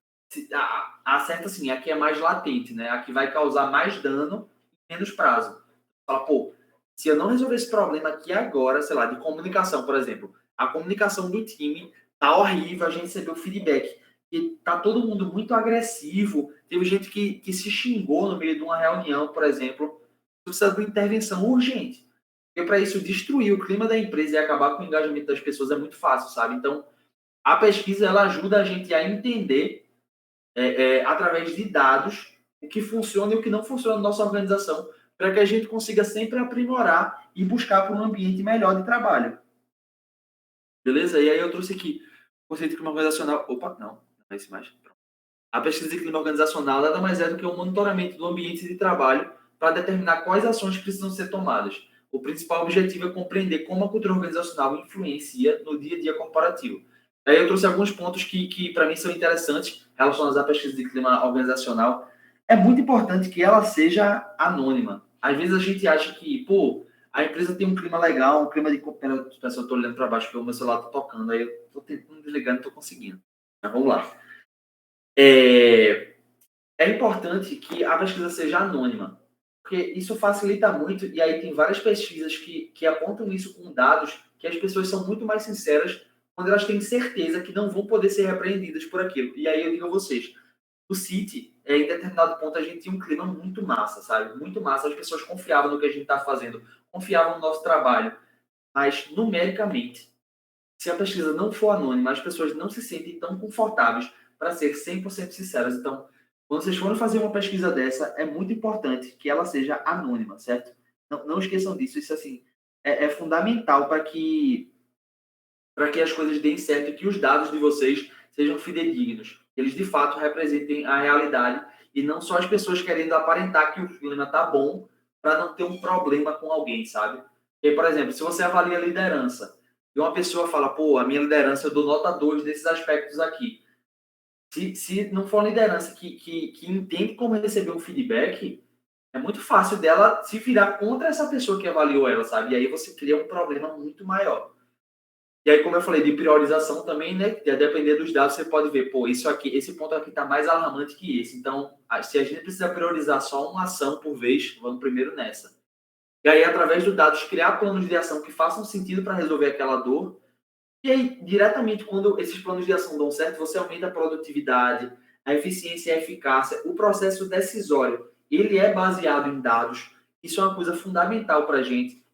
A certa, assim, a que é mais latente, né? A que vai causar mais dano em menos prazo. Fala, pô, se eu não resolver esse problema aqui agora, sei lá, de comunicação, por exemplo, a comunicação do time tá horrível, a gente recebeu feedback e tá todo mundo muito agressivo, teve gente que se xingou no meio de uma reunião, por exemplo, precisa de uma intervenção urgente. Porque para isso destruir o clima da empresa e acabar com o engajamento das pessoas é muito fácil, sabe? Então, a pesquisa ela ajuda a gente a entender, através de dados, o que funciona e o que não funciona na nossa organização, para que a gente consiga sempre aprimorar e buscar por um ambiente melhor de trabalho. Beleza? E aí eu trouxe aqui o conceito de clima organizacional. Opa, não é esse mais. A pesquisa de clima organizacional nada mais é do que o monitoramento do ambiente de trabalho para determinar quais ações precisam ser tomadas. O principal objetivo é compreender como a cultura organizacional influencia no dia a dia corporativo. Aí eu trouxe alguns pontos que para mim são interessantes relacionados à pesquisa de clima organizacional. É muito importante que ela seja anônima. Às vezes a gente acha que, pô, a empresa tem um clima legal, um clima de... Pera, eu estou olhando para baixo porque o meu celular está tocando, aí eu estou tentando desligar, não estou conseguindo. Mas vamos lá. É importante que a pesquisa seja anônima, porque isso facilita muito, e aí tem várias pesquisas que apontam isso com dados, que as pessoas são muito mais sinceras quando elas têm certeza que não vão poder ser repreendidas por aquilo. E aí eu digo a vocês, o City, em determinado ponto, a gente tinha um clima muito massa, sabe? Muito massa, as pessoas confiavam no que a gente está fazendo, confiavam no nosso trabalho, mas numericamente, se a pesquisa não for anônima, as pessoas não se sentem tão confortáveis para ser 100% sinceras. Então, quando vocês forem fazer uma pesquisa dessa, é muito importante que ela seja anônima, certo? Não esqueçam disso. Isso, assim, é fundamental para que as coisas deem certo e que os dados de vocês sejam fidedignos. Eles, de fato, representem a realidade e não só as pessoas querendo aparentar que o clima está bom para não ter um problema com alguém, sabe? E, por exemplo, se você avalia a liderança e uma pessoa fala, pô, a minha liderança eu dou nota 2 desses aspectos aqui. Se não for uma liderança que entende como receber um feedback, é muito fácil dela se virar contra essa pessoa que avaliou ela, sabe? E aí você cria um problema muito maior. E aí, como eu falei, de priorização também, né? A depender dos dados, você pode ver, pô, isso aqui, esse ponto aqui está mais alarmante que esse. Então, se a gente precisa priorizar só uma ação por vez, vamos primeiro nessa. E aí, através dos dados, criar planos de ação que façam sentido para resolver aquela dor. E aí, diretamente, quando esses planos de ação dão certo, você aumenta a produtividade, a eficiência e a eficácia. O processo decisório, ele é baseado em dados. Isso é uma coisa fundamental para a gente.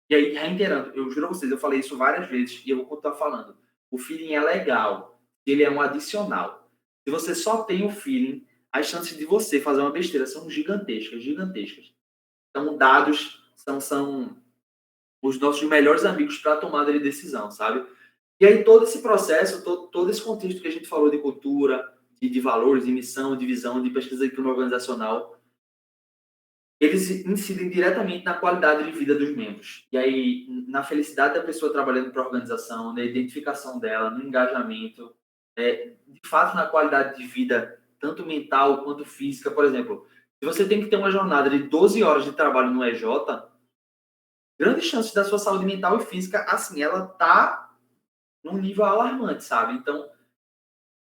E aí, reiterando, eu juro a vocês, eu falei isso várias vezes e eu vou continuar falando. O feeling é legal, ele é um adicional. Se você só tem o feeling, as chances de você fazer uma besteira são gigantescas, gigantescas. Então, dados são os nossos melhores amigos para a tomada de decisão, sabe? E aí todo esse processo, todo esse contexto que a gente falou de cultura, de valores, de missão, de visão, de pesquisa de clima organizacional, eles incidem diretamente na qualidade de vida dos membros. E aí, na felicidade da pessoa trabalhando para a organização, na identificação dela, no engajamento, de fato na qualidade de vida, tanto mental quanto física. Por exemplo, se você tem que ter uma jornada de 12 horas de trabalho no EJ, grandes chances da sua saúde mental e física, assim, ela tá num nível alarmante, sabe? Então,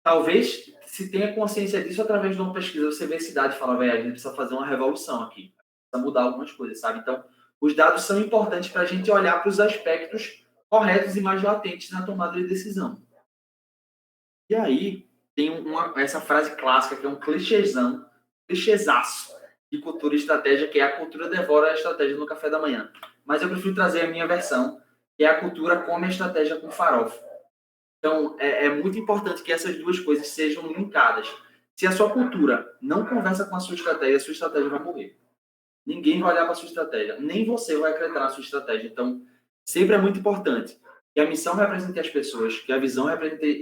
talvez se tenha consciência disso através de uma pesquisa, você vê a cidade e fala, velho, a gente precisa fazer uma revolução aqui, precisa mudar algumas coisas, sabe? Então, os dados são importantes para a gente olhar para os aspectos corretos e mais latentes na tomada de decisão. E aí, tem essa frase clássica, que é um clichêzaço de cultura e estratégia, que é a cultura devora a estratégia no café da manhã. Mas eu prefiro trazer a minha versão, que é a cultura come a estratégia com farofa. Então, é muito importante que essas duas coisas sejam linkadas. Se a sua cultura não conversa com a sua estratégia vai morrer. Ninguém vai olhar para a sua estratégia, nem você vai acreditar na sua estratégia. Então, sempre é muito importante que a missão represente as pessoas, que a visão represente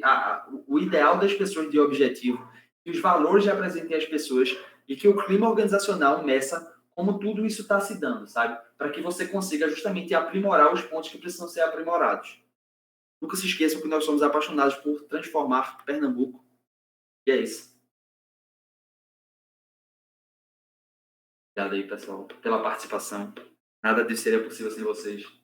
o ideal das pessoas de objetivo, que os valores representem as pessoas e que o clima organizacional meça como tudo isso está se dando, sabe? Para que você consiga justamente aprimorar os pontos que precisam ser aprimorados. Nunca se esqueçam que nós somos apaixonados por transformar Pernambuco. E é isso. Obrigado aí, pessoal, pela participação. Nada disso seria possível sem vocês.